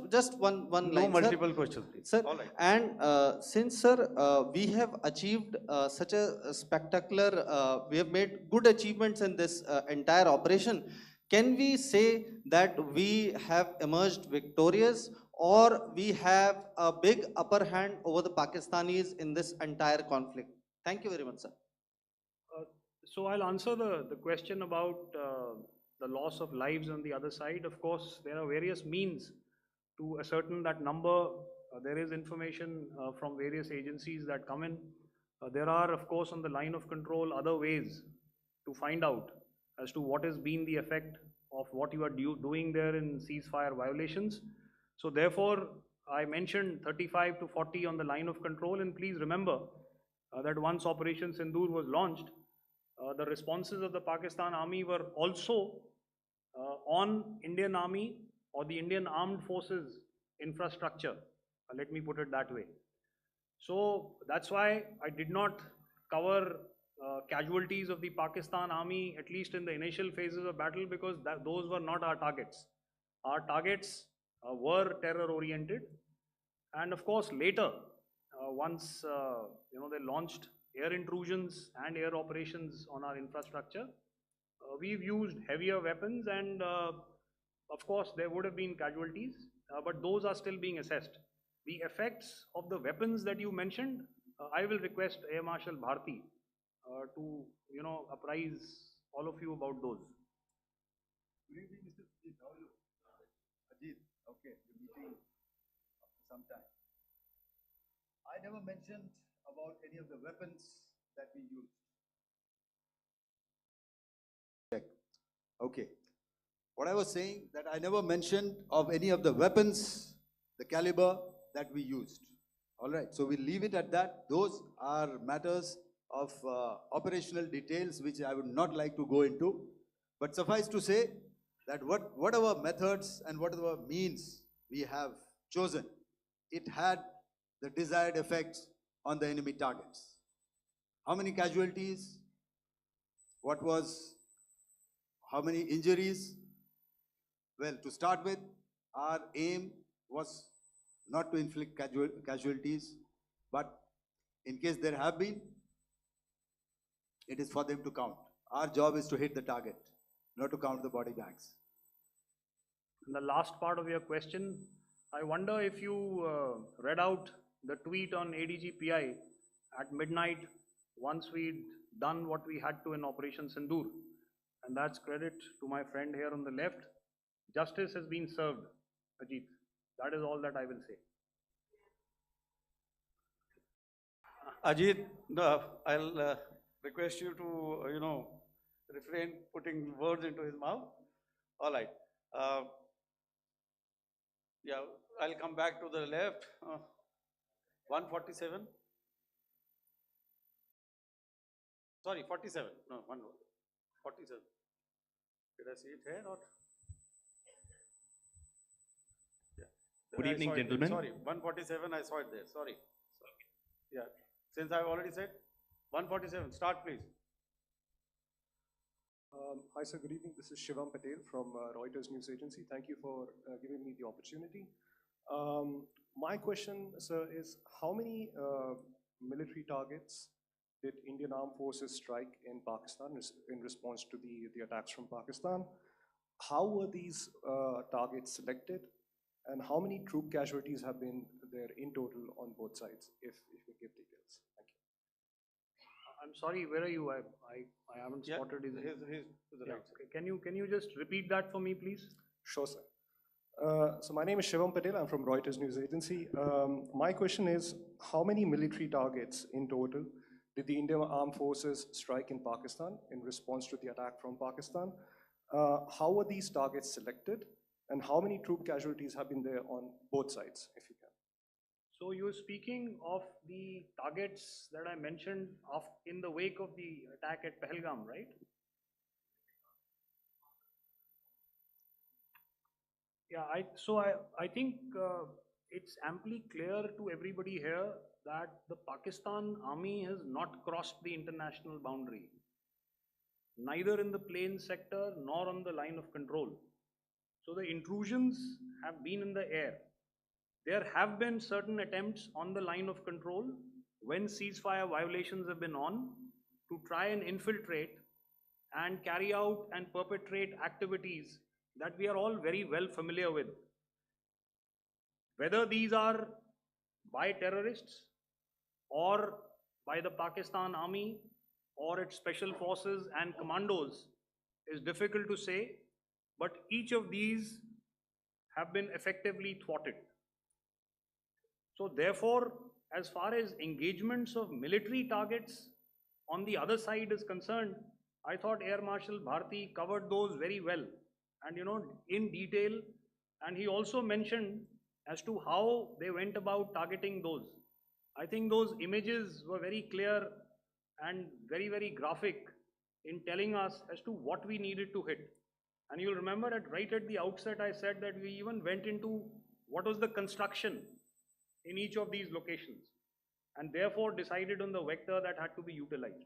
just one line. No multiple questions, please. Sir, all right. and since sir, we have achieved such a spectacular, we have made good achievements in this entire operation. Can we say that we have emerged victorious, or we have a big upper hand over the Pakistanis in this entire conflict? Thank you very much, sir. So I'll answer the question about the loss of lives on the other side. Of course, there are various means to ascertain that number. There is information from various agencies that come in. There are, of course, on the line of control, other ways to find out as to what has been the effect of what you are doing there in ceasefire violations. So therefore, I mentioned 35 to 40 on the line of control, and please remember that once Operation Sindoor was launched, the responses of the Pakistan Army were also on Indian Army or the Indian Armed Forces infrastructure. Let me put it that way. So that's why I did not cover casualties of the Pakistan army, at least in the initial phases of battle, because those were not our targets. Our targets were terror oriented. And of course, later, once they launched air intrusions and air operations on our infrastructure, we've used heavier weapons, and of course, there would have been casualties, but those are still being assessed. The effects of the weapons that you mentioned, I will request Air Marshal Bharti to apprise all of you about those. Good evening, Mr. Ajit. How are you? Ajit, okay, you're meeting after some time. I never mentioned about any of the weapons that we used. Okay. What I was saying, that I never mentioned of any of the weapons, the caliber that we used. All right, so we'll leave it at that. Those are matters of operational details which I would not like to go into. But suffice to say that whatever methods and whatever means we have chosen, it had the desired effects on the enemy targets. How many casualties? How many injuries? Well, to start with, our aim was not to inflict casualties, but in case there have been, it is for them to count. Our job is to hit the target, not to count the body bags. And the last part of your question, I wonder if you read out the tweet on ADGPI at midnight once we'd done what we had to in Operation Sindoor. And that's credit to my friend here on the left. Justice has been served, Ajit. That is all that I will say. Ajit, I'll request you to, refrain putting words into his mouth. All right. Yeah, I'll come back to the left. 147. Sorry, 47. No, 47. Did I see it here or? Yeah. Good evening, gentlemen. Sorry, 147. I saw it there. Sorry. Yeah. Since I've already said 147. Start, please. Hi, sir. Good evening. This is Shivam Patel from Reuters News Agency. Thank you for giving me the opportunity. My question, sir, is how many military targets did Indian Armed Forces strike in Pakistan in response to the attacks from Pakistan? How were these targets selected? And how many troop casualties have been there in total on both sides, if you give details? Thank you. I'm sorry, where are you? I haven't spotted his. His to the right. Okay. Can you just repeat that for me, please? Sure, sir. So my name is Shivam Patel. I'm from Reuters News Agency. My question is, how many military targets in total did the Indian Armed Forces strike in Pakistan in response to the attack from Pakistan? How were these targets selected? And how many troop casualties have been there on both sides, if you can? So you're speaking of the targets that I mentioned in the wake of the attack at Pahalgam, right? Yeah, I think it's amply clear to everybody here that the Pakistan army has not crossed the international boundary, neither in the plain sector nor on the line of control. So the intrusions have been in the air. There have been certain attempts on the line of control when ceasefire violations have been on to try and infiltrate and carry out and perpetrate activities that we are all very well familiar with. Whether these are by terrorists or by the Pakistan army or its special forces and commandos is difficult to say, but each of these have been effectively thwarted. So therefore, as far as engagements of military targets on the other side is concerned, I thought Air Marshal Bharti covered those very well and in detail, and he also mentioned as to how they went about targeting those. I think those images were very clear and very, very graphic in telling us as to what we needed to hit. And you'll remember right at the outset I said that we even went into what was the construction in each of these locations and therefore decided on the vector that had to be utilized.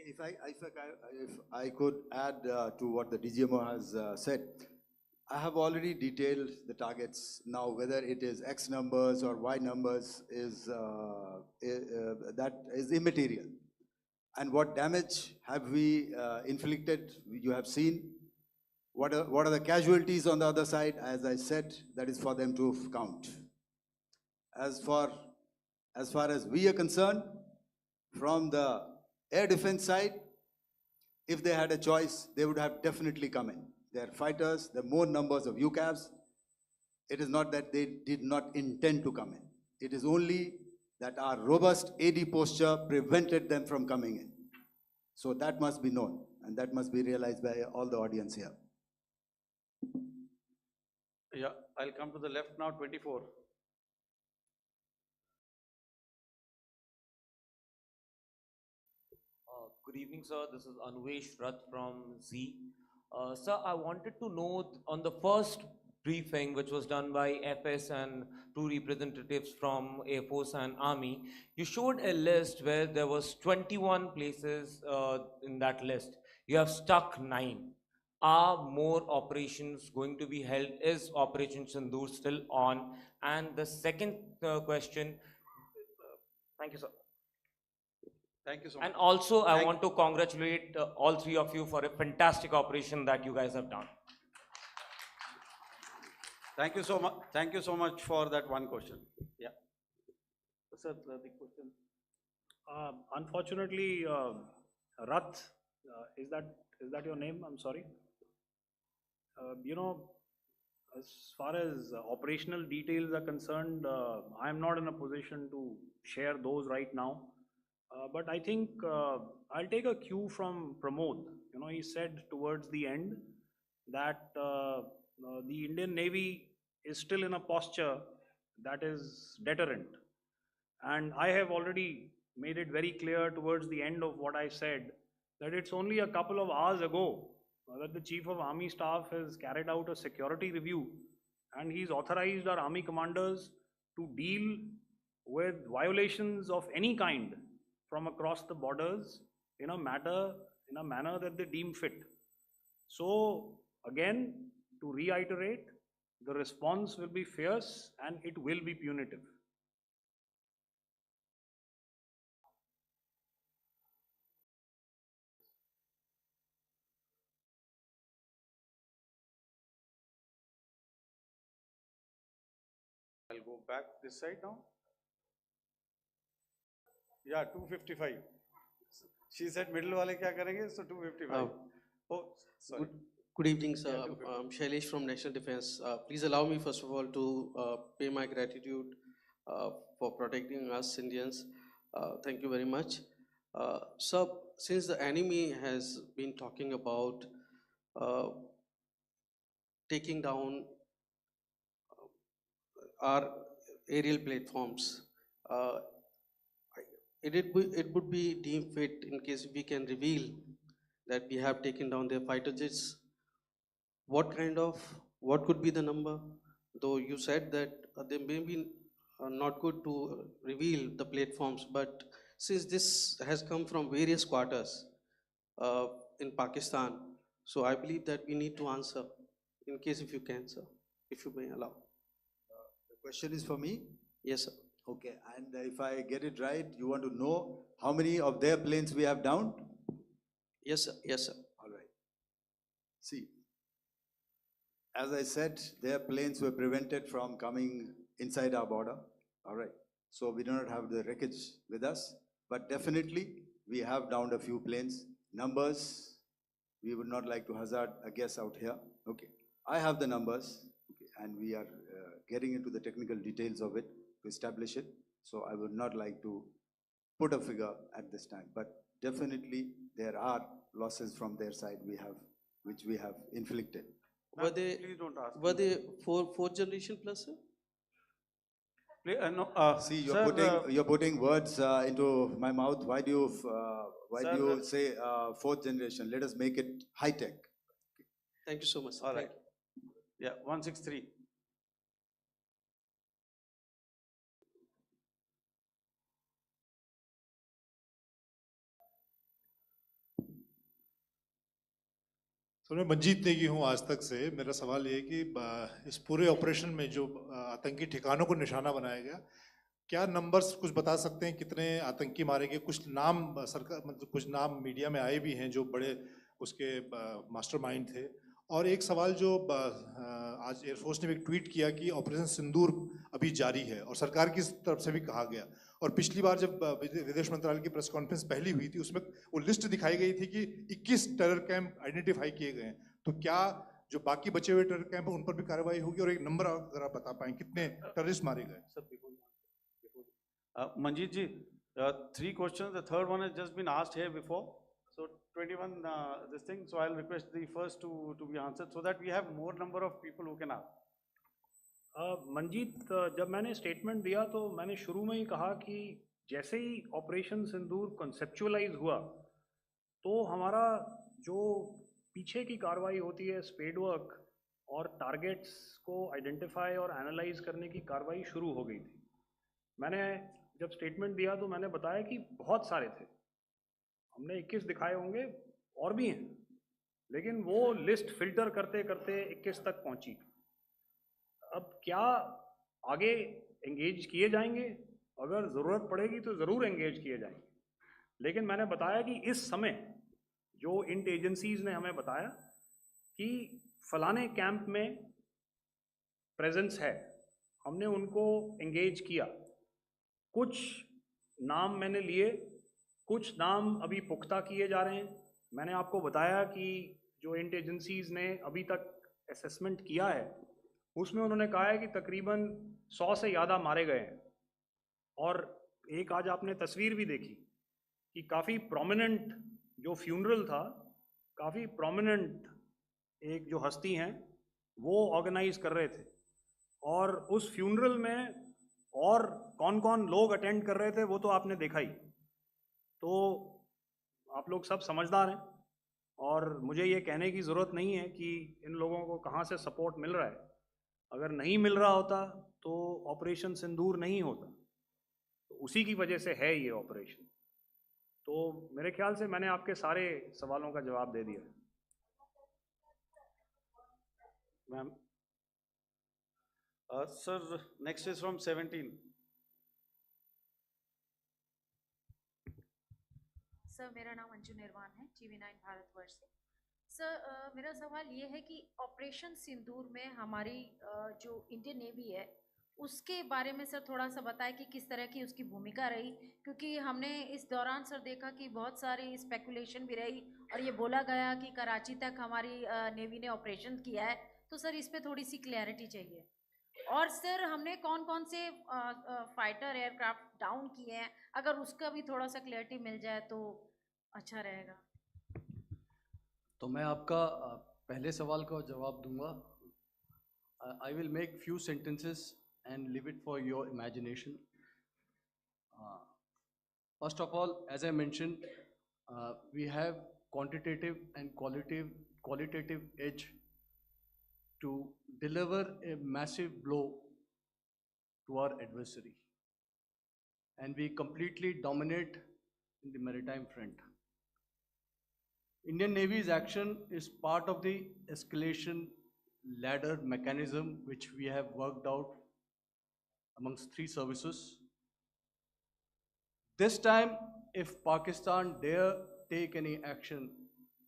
If I could add to what the DGMO has said, I have already detailed the targets. Now, whether it is X numbers or Y numbers is that is immaterial. And what damage have we inflicted? You have seen. What are the casualties on the other side? As I said, that is for them to count. As far as we are concerned, from the air defense side, if they had a choice, they would have definitely come in. They are fighters, there are more numbers of UCAVs. It is not that they did not intend to come in. It is only that our robust AD posture prevented them from coming in. So that must be known, and that must be realized by all the audience here. Yeah, I'll come to the left now, 24. Good evening, sir. This is Anvesh Rath from Z. Sir, I wanted to know on the first briefing, which was done by FS and two representatives from Air Force and Army, you showed a list where there was 21 places in that list. You have stuck 9. Are more operations going to be held? Is Operation Sindoor still on? And the second question, thank you, sir. Thank you so much. And also, I want to congratulate all three of you for a fantastic operation that you guys have done. Thank you so much. Thank you so much for that one question. Yeah. Sir, the question. Unfortunately, Rath, is that your name? I'm sorry. You know, as far as operational details are concerned, I am not in a position to share those right now. But I think I'll take a cue from Pramod. You know, he said towards the end that the Indian Navy is still in a posture that is deterrent. And I have already made it very clear towards the end of what I said that it's only a couple of hours ago that the Chief of Army Staff has carried out a security review, and he's authorized our Army commanders to deal with violations of any kind from across the borders in a manner that they deem fit. So again, to reiterate, the response will be fierce and it will be punitive. I'll go back this side now. Yeah, 255. She said middle wale kya karenge, so 255. Oh, sorry. Good evening, sir. Yeah, 255. I'm Shailesh from National Defense. Please allow me, first of all, to pay my gratitude for protecting us Indians. Thank you very much. Sir, since the enemy has been talking about taking down our aerial platforms, it would be deemed fit in case we can reveal that we have taken down their fighter jets. What could be the number? Though you said that they may be not good to reveal the platforms, but since this has come from various quarters in Pakistan, so I believe that we need to answer, in case if you can, sir, if you may allow. The question is for me? Yes, sir. Okay, and if I get it right, you want to know how many of their planes we have downed? Yes, sir. Yes, sir. All right. See, as I said, their planes were prevented from coming inside our border. All right. So we do not have the wreckage with us, but definitely we have downed a few planes. Numbers, we would not like to hazard a guess out here. Okay. I have the numbers, okay, and we are getting into the technical details of it to establish it. So I would not like to put a figure at this time, but definitely there are losses from their side which we have inflicted. Were they, please don't ask. were they fourth generation plus, sir? No, See, sir, you're putting words into my mouth. Why do you say fourth generation? Let us make it high tech. Thank you so much, sir. all Thank right. Yeah, 163. Sir मैं मंजीत नेगी हूँ आज तक से। मेरा सवाल ये है कि इस पूरे ऑपरेशन में जो आतंकी ठिकानों को निशाना बनाया गया, क्या नंबर्स कुछ बता सकते हैं कितने आतंकी मारे गए? कुछ नाम सरकार मतलब कुछ नाम मीडिया में आए भी हैं जो बड़े उसके मास्टरमाइंड थे। और एक सवाल जो आज एयरफोर्स ने भी एक ट्वीट किया कि ऑपरेशन सिंदूर अभी जारी है और सरकार की तरफ से भी कहा गया। और पिछली बार जब विदेश मंत्रालय की प्रेस कॉन्फ्रेंस पहली हुई थी उसमें वो लिस्ट दिखाई गई थी कि 21 टेरर कैंप आइडेंटिफाई किए गए हैं। तो क्या जो बाकी बचे हुए टेरर कैंप है उन पर भी कार्रवाई होगी? और एक नंबर अगर आप बता पाएं कितने टेररिस्ट मारे गए? Manjeet ji, 3 questions. The third one has just been asked here before. So 21 this thing. So I'll request the first to be answered so that we have more number of people who can ask. Manjeet, जब मैंने statement दिया तो मैंने शुरू में ही कहा कि जैसे ही ऑपरेशन सिंदूर कॉन्सेप्चुअलाइज हुआ तो हमारा जो पीछे की कार्रवाई होती है स्पेड वर्क और टारगेट्स को आइडेंटिफाई और एनालाइज करने की कार्रवाई शुरू हो गई थी। मैंने जब स्टेटमेंट दिया तो मैंने बताया कि बहुत सारे थे, हमने 21 दिखाए होंगे और भी हैं, लेकिन वो लिस्ट फिल्टर करते करते 21 तक पहुंची। अब क्या आगे एंगेज किए जाएंगे? अगर ज़रूरत पड़ेगी तो ज़रूर एंगेज किए जाएंगे, लेकिन मैंने बताया कि इस समय जो इंट एजेंसीज ने हमें बताया कि फलाने कैंप में प्रेजेंस है, हमने उनको एंगेज किया। कुछ नाम मैंने लिए, कुछ नाम अभी पुख्ता किए जा रहे हैं। मैंने आपको बताया कि जो इंट एजेंसीज ने अभी तक असेसमेंट किया है उसमें उन्होंने कहा है कि तकरीबन 100 से ज़्यादा मारे गए हैं। और एक आज आपने तस्वीर भी देखी कि काफ़ी प्रोमिनेंट जो फ्यूनरल था, काफ़ी प्रोमिनेंट एक जो हस्ती हैं वो ऑर्गेनाइज कर रहे थे, और उस फ्यूनरल में और कौन कौन लोग अटेंड कर रहे थे वो तो आपने देखा ही। तो आप लोग सब समझदार हैं और मुझे ये कहने की ज़रूरत नहीं है कि इन लोगों को कहाँ से सपोर्ट मिल रहा है। अगर नहीं मिल रहा होता तो ऑपरेशन सिंदूर नहीं होता, तो उसी की वजह से है ये ऑपरेशन। तो मेरे ख्याल से मैंने आपके सारे सवालों का जवाब दे दिया। Ma'am, sir, next is from 17. Sir, मेरा नाम अंजू निर्वाण है, TV9 भारतवर्ष से। सर, मेरा सवाल ये है कि ऑपरेशन सिंदूर में हमारी जो इंडियन नेवी है उसके बारे में सर थोड़ा सा बताएं कि किस तरह की उसकी भूमिका रही, क्योंकि हमने इस दौरान सर देखा कि बहुत सारी स्पेकुलेशन भी रही और ये बोला गया कि कराची तक हमारी नेवी ने ऑपरेशन किया है। तो सर इस पे थोड़ी सी क्लैरिटी चाहिए। और सर हमने कौन कौन से फाइटर एयरक्राफ्ट डाउन किए हैं, अगर उसका भी थोड़ा सा क्लैरिटी मिल जाए तो अच्छा रहेगा। तो मैं आपका पहले सवाल का जवाब दूंगा। I will make few sentences and leave it for your imagination. First of all, as I mentioned, we have quantitative and qualitative edge to deliver a massive blow to our adversary, and we completely dominate in the maritime front. Indian Navy's action is part of the escalation ladder mechanism which we have worked out amongst 3 services. This time, if Pakistan dare take any action,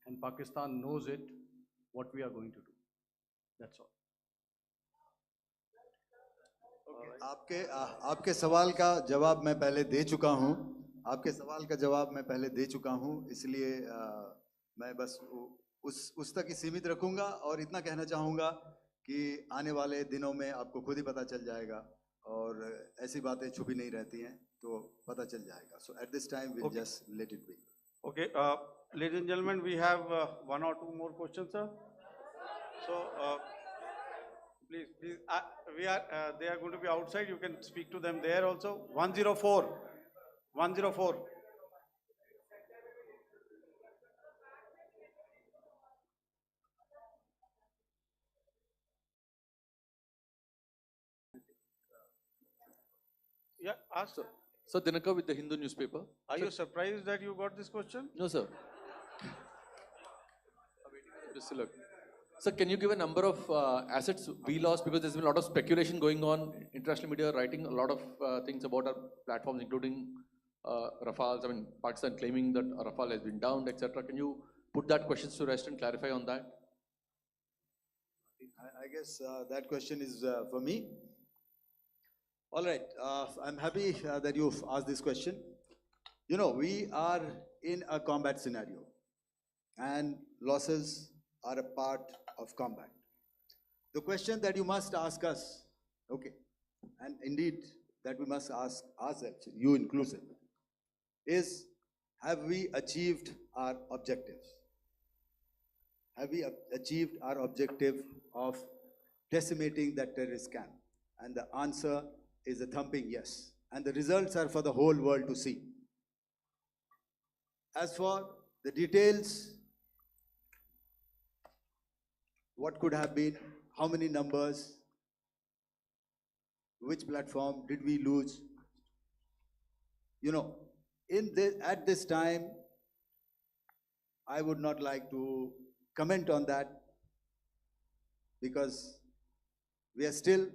and Pakistan knows it, what we are going to do. That's all. आपके सवाल का जवाब मैं पहले दे चुका हूं। आपके सवाल का जवाब मैं पहले दे चुका हूं, इसलिए मैं बस उस तक ही सीमित रखूंगा और इतना कहना चाहूंगा कि आने वाले दिनों में आपको खुद ही पता चल जाएगा और ऐसी बातें छुपी नहीं रहती हैं, तो पता चल जाएगा। So at this time we'll just let it be. Okay, ladies and gentlemen, we have 1 or 2 more questions, sir. So please, they are going to be outside. You can speak to them there also. 104. Yeah, ask. Sir, Dinaka with the Hindu newspaper. Are you surprised that you got this question? No, sir. Mr. Look. Sir, can you give a number of assets we lost, because there's been a lot of speculation going on, international media writing a lot of things about our platforms, including Rafales. I mean, Pakistan claiming that Rafale has been downed, etc. Can you put that question to rest and clarify on that? I guess that question is for me. All right, I'm happy that you've asked this question. You know, we are in a combat scenario, and losses are a part of combat. The question that you must ask us, okay, and indeed that we must ask ourselves, you inclusive, is have we achieved our objectives? Have we achieved our objective of decimating that terrorist camp? And the answer is a thumping yes. And the results are for the whole world to see. As for the details, what could have been, how many numbers, which platform did we lose? You know, at this time, I would not like to comment on that, because we are still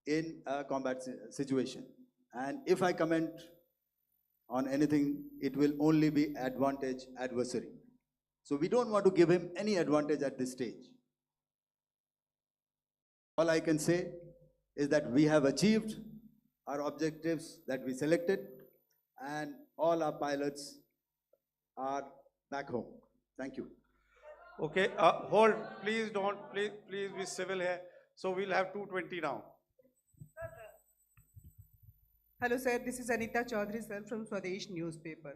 in a combat situation. And if I comment on anything, it will only be advantage adversary. So we don't want to give him any advantage at this stage. All I can say is that we have achieved our objectives that we selected, and all our pilots are back home. Thank you. Okay, hold, please don't, please be civil here. So we'll have 220 now. Hello sir, this is Anita Chaudhary sir from Swadesh newspaper.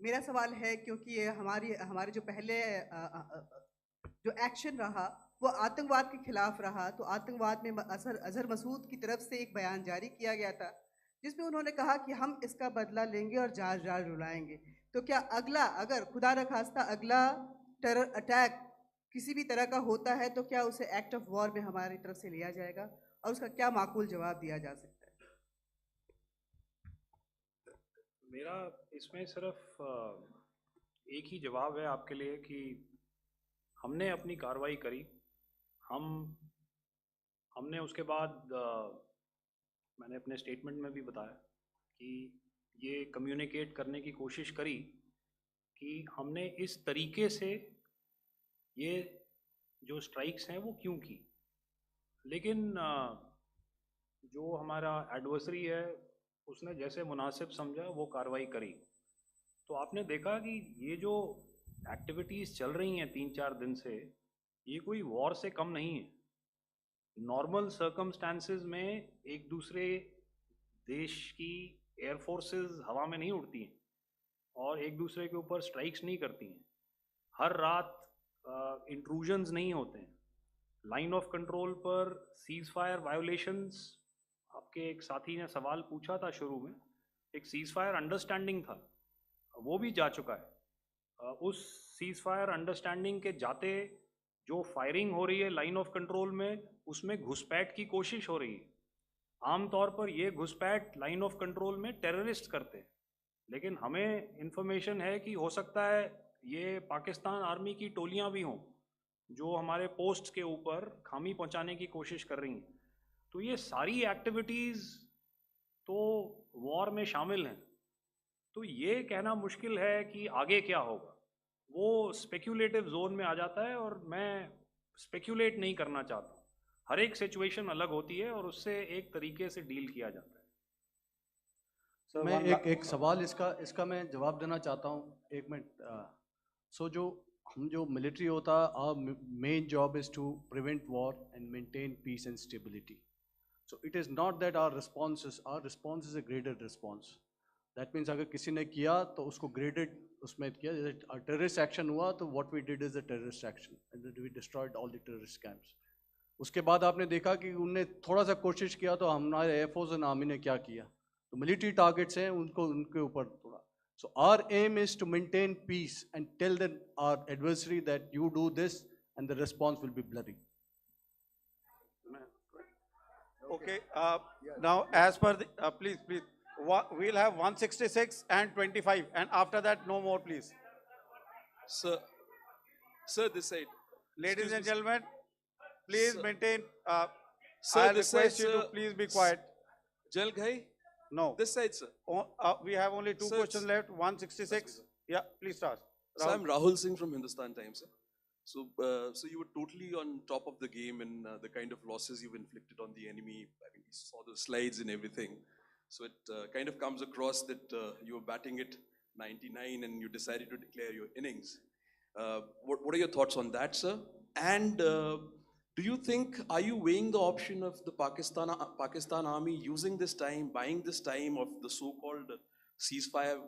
मेरा सवाल है, क्योंकि ये हमारे जो पहले जो action रहा वो आतंकवाद के खिलाफ रहा, तो आतंकवाद में अजहर मसूद की तरफ से एक बयान जारी किया गया था जिसमें उन्होंने कहा कि हम इसका बदला लेंगे और जाल जाल रुलाएंगे। तो क्या अगला, अगर खुदा न खास्ता अगला टेरर अटैक किसी भी तरह का होता है, तो क्या उसे एक्ट ऑफ वॉर में हमारी तरफ से लिया जाएगा और उसका क्या माकूल जवाब दिया जा सकता है? मेरा इसमें सिर्फ एक ही जवाब है आपके लिए कि हमने अपनी कार्रवाई करी। हमने उसके बाद मैंने अपने स्टेटमेंट में भी बताया कि ये कम्युनिकेट करने की कोशिश करी कि हमने इस तरीके से ये जो स्ट्राइक्स हैं वो क्यों की। लेकिन जो हमारा एडवर्सरी है उसने जैसे मुनासिब समझा वो कार्रवाई करी। तो आपने देखा कि ये जो एक्टिविटीज़ चल रही हैं 3-4 दिन से, ये कोई वॉर से कम नहीं है। नॉर्मल सर्कमस्टांसेस में एक दूसरे देश की एयर फोर्सेस हवा में नहीं उड़ती हैं और एक दूसरे के ऊपर स्ट्राइक्स नहीं करती हैं। हर रात इंट्रूजन्स नहीं होते हैं। लाइन ऑफ कंट्रोल पर सीज फायर वायोलेशंस, आपके एक साथी ने सवाल पूछा था शुरू में, एक सीज फायर अंडरस्टैंडिंग था, वो भी जा चुका है। उस सीज फायर अंडरस्टैंडिंग के जाते जो फायरिंग हो रही है लाइन ऑफ कंट्रोल में, उसमें घुसपैठ की कोशिश हो रही है। आमतौर पर ये घुसपैठ लाइन ऑफ कंट्रोल में टेररिस्ट करते हैं, लेकिन हमें इंफॉर्मेशन है कि हो सकता है ये पाकिस्तान आर्मी की टोलियां भी हों जो हमारे पोस्ट के ऊपर खामी पहुंचाने की कोशिश कर रही हैं। तो ये सारी एक्टिविटीज़ तो वॉर में शामिल हैं। तो ये कहना मुश्किल है कि आगे क्या होगा, वो स्पेक्यूलेटिव जोन में आ जाता है और मैं स्पेक्यूलेट नहीं करना चाहता हूँ। हर एक सिचुएशन अलग होती है और उससे एक तरीके से डील किया जाता है। मैं एक सवाल इसका मैं जवाब देना चाहता हूँ, एक मिनट। जो मिलिट्री होता है, our main job is to prevent war and maintain peace and stability. So it is not that our response is a graded response. That means अगर किसी ने किया तो उसको graded उसमें किया, जैसे terrorist action हुआ तो what we did is a terrorist action and then we destroyed all the terrorist camps. उसके बाद आपने देखा कि उनने थोड़ा सा कोशिश किया तो हमारे एयरफोर्स एंड आर्मी ने क्या किया, तो मिलिट्री टारगेट्स हैं उनके ऊपर थोड़ा। So our aim is to maintain peace and tell our adversary that you do this and the response will be bloody. Okay, now as per the, please, we'll have 166 and 25, and after that no more, please. Sir, Sir, this side. Ladies Excuse and me, sir. gentlemen, please Sir. maintain, Sir, I'll this request side, you to sir. please be quiet. Gen Ghai? No. This side, sir. We have only two Sir, questions it's- left, 166. Yeah, please start. So I'm Rahul Singh from Hindustan Times, sir. So you were totally on top of the game in the kind of losses you've inflicted on the enemy. I mean, we saw the slides and everything. So it kind of comes across that you were batting it 99 and you decided to declare your innings. What are your thoughts on that, sir? And do you think, are you weighing the option of the Pakistan army using this time, buying this time of the so-called ceasefire,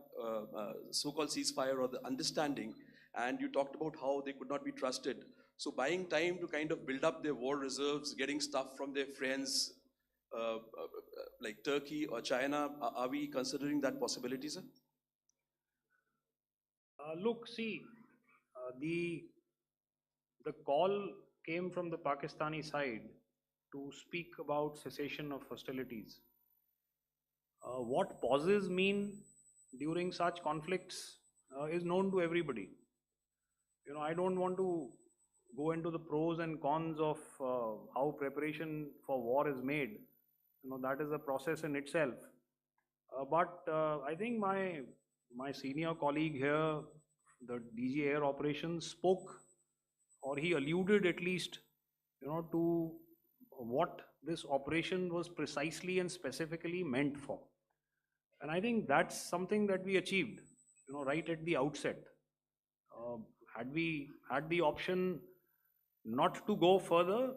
or the understanding? And you talked about how they could not be trusted. So buying time to kind of build up their war reserves, getting stuff from their friends like Turkey or China, are we considering that possibility, sir? Look, see, the call came from the Pakistani side to speak about cessation of hostilities. What pauses mean during such conflicts is known to everybody. You know, I don't want to go into the pros and cons of how preparation for war is made. You know, that is a process in itself. But I think my senior colleague here, the DG Air Operations, spoke, or he alluded at least, you know, to what this operation was precisely and specifically meant for. And I think that's something that we achieved, you know, right at the outset. Had we had the option not to go further,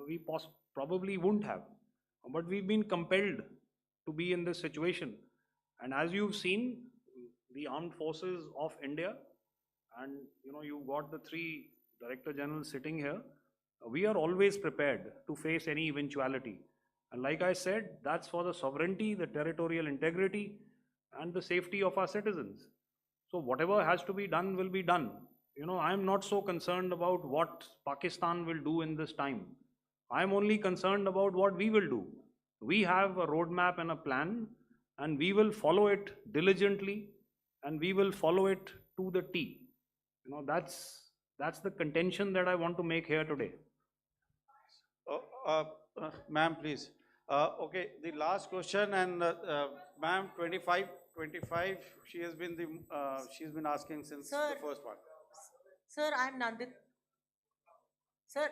we probably wouldn't have. But we've been compelled to be in this situation. And as you've seen, the armed forces of India, and you know, you've got the three Director Generals sitting here, we are always prepared to face any eventuality. And like I said, that's for the sovereignty, the territorial integrity, and the safety of our citizens. So whatever has to be done will be done. You know, I'm not so concerned about what Pakistan will do in this time. I'm only concerned about what we will do. We have a roadmap and a plan, and we will follow it diligently, and we will follow it to the T. You know, that's the contention that I want to make here today. Ma'am, please. Okay, the last question, and ma'am, 25, she's been asking since Sir, the first one. Sir, I'm Nandita. Sir,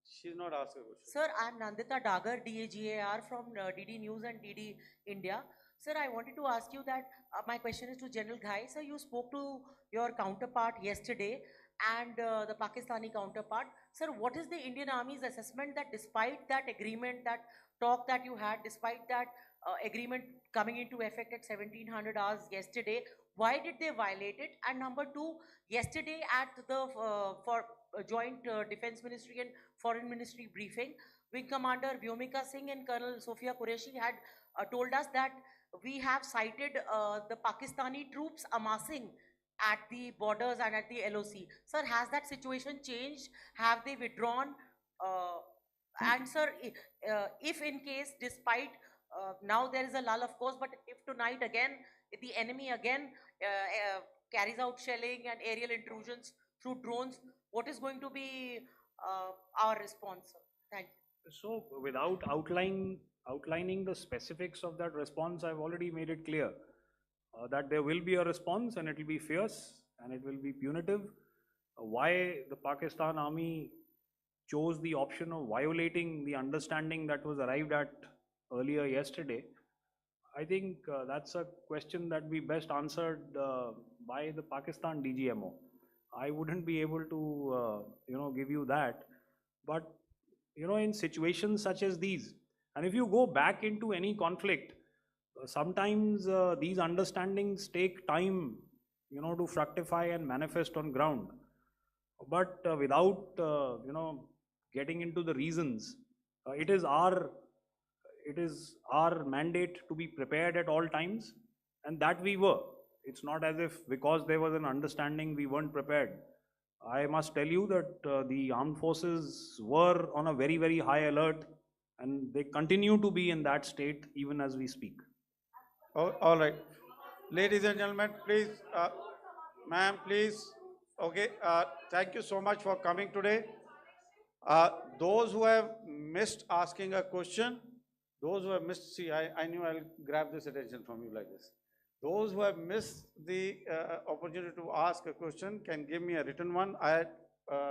She's not asking a question. Sir, I'm Nandita Dagar, DAGAR from DD News and DD India. Sir, I wanted to ask you that my question is to General Ghai. Sir, you spoke to your counterpart yesterday and the Pakistani counterpart. Sir, what is the Indian Army's assessment that despite that agreement, that talk that you had, despite that agreement coming into effect at 1700 hours yesterday, why did they violate it? And number two, yesterday at the joint Defense Ministry and Foreign Ministry briefing, Wing Commander Vyomika Singh and Colonel Sophia Qureshi had told us that we have cited the Pakistani troops amassing at the borders and at the LOC. Sir, has that situation changed? Have they withdrawn? And sir, if in case, despite now there is a lull, of course, but if tonight again, if the enemy again carries out shelling and aerial intrusions through drones, what is going to be our response, sir? Thank you. So without outlining the specifics of that response, I've already made it clear that there will be a response, and it will be fierce and it will be punitive. Why the Pakistan army chose the option of violating the understanding that was arrived at earlier yesterday, I think that's a question that we best answered by the Pakistan DGMO. I wouldn't be able to, give you that. But, in situations such as these, and if you go back into any conflict, sometimes these understandings take time, to fructify and manifest on ground. But without, getting into the reasons, it is our mandate to be prepared at all times, and that we were. It's not as if because there was an understanding we weren't prepared. I must tell you that the armed forces were on a very, very high alert, and they continue to be in that state even as we speak. All right. Ladies and gentlemen, please, ma'am, please Okay, thank you so much for coming today. Those who have missed asking a question, those who have missed, see, I knew I'll grab this attention from you like this. Those who have missed the opportunity to ask a question can give me a written one.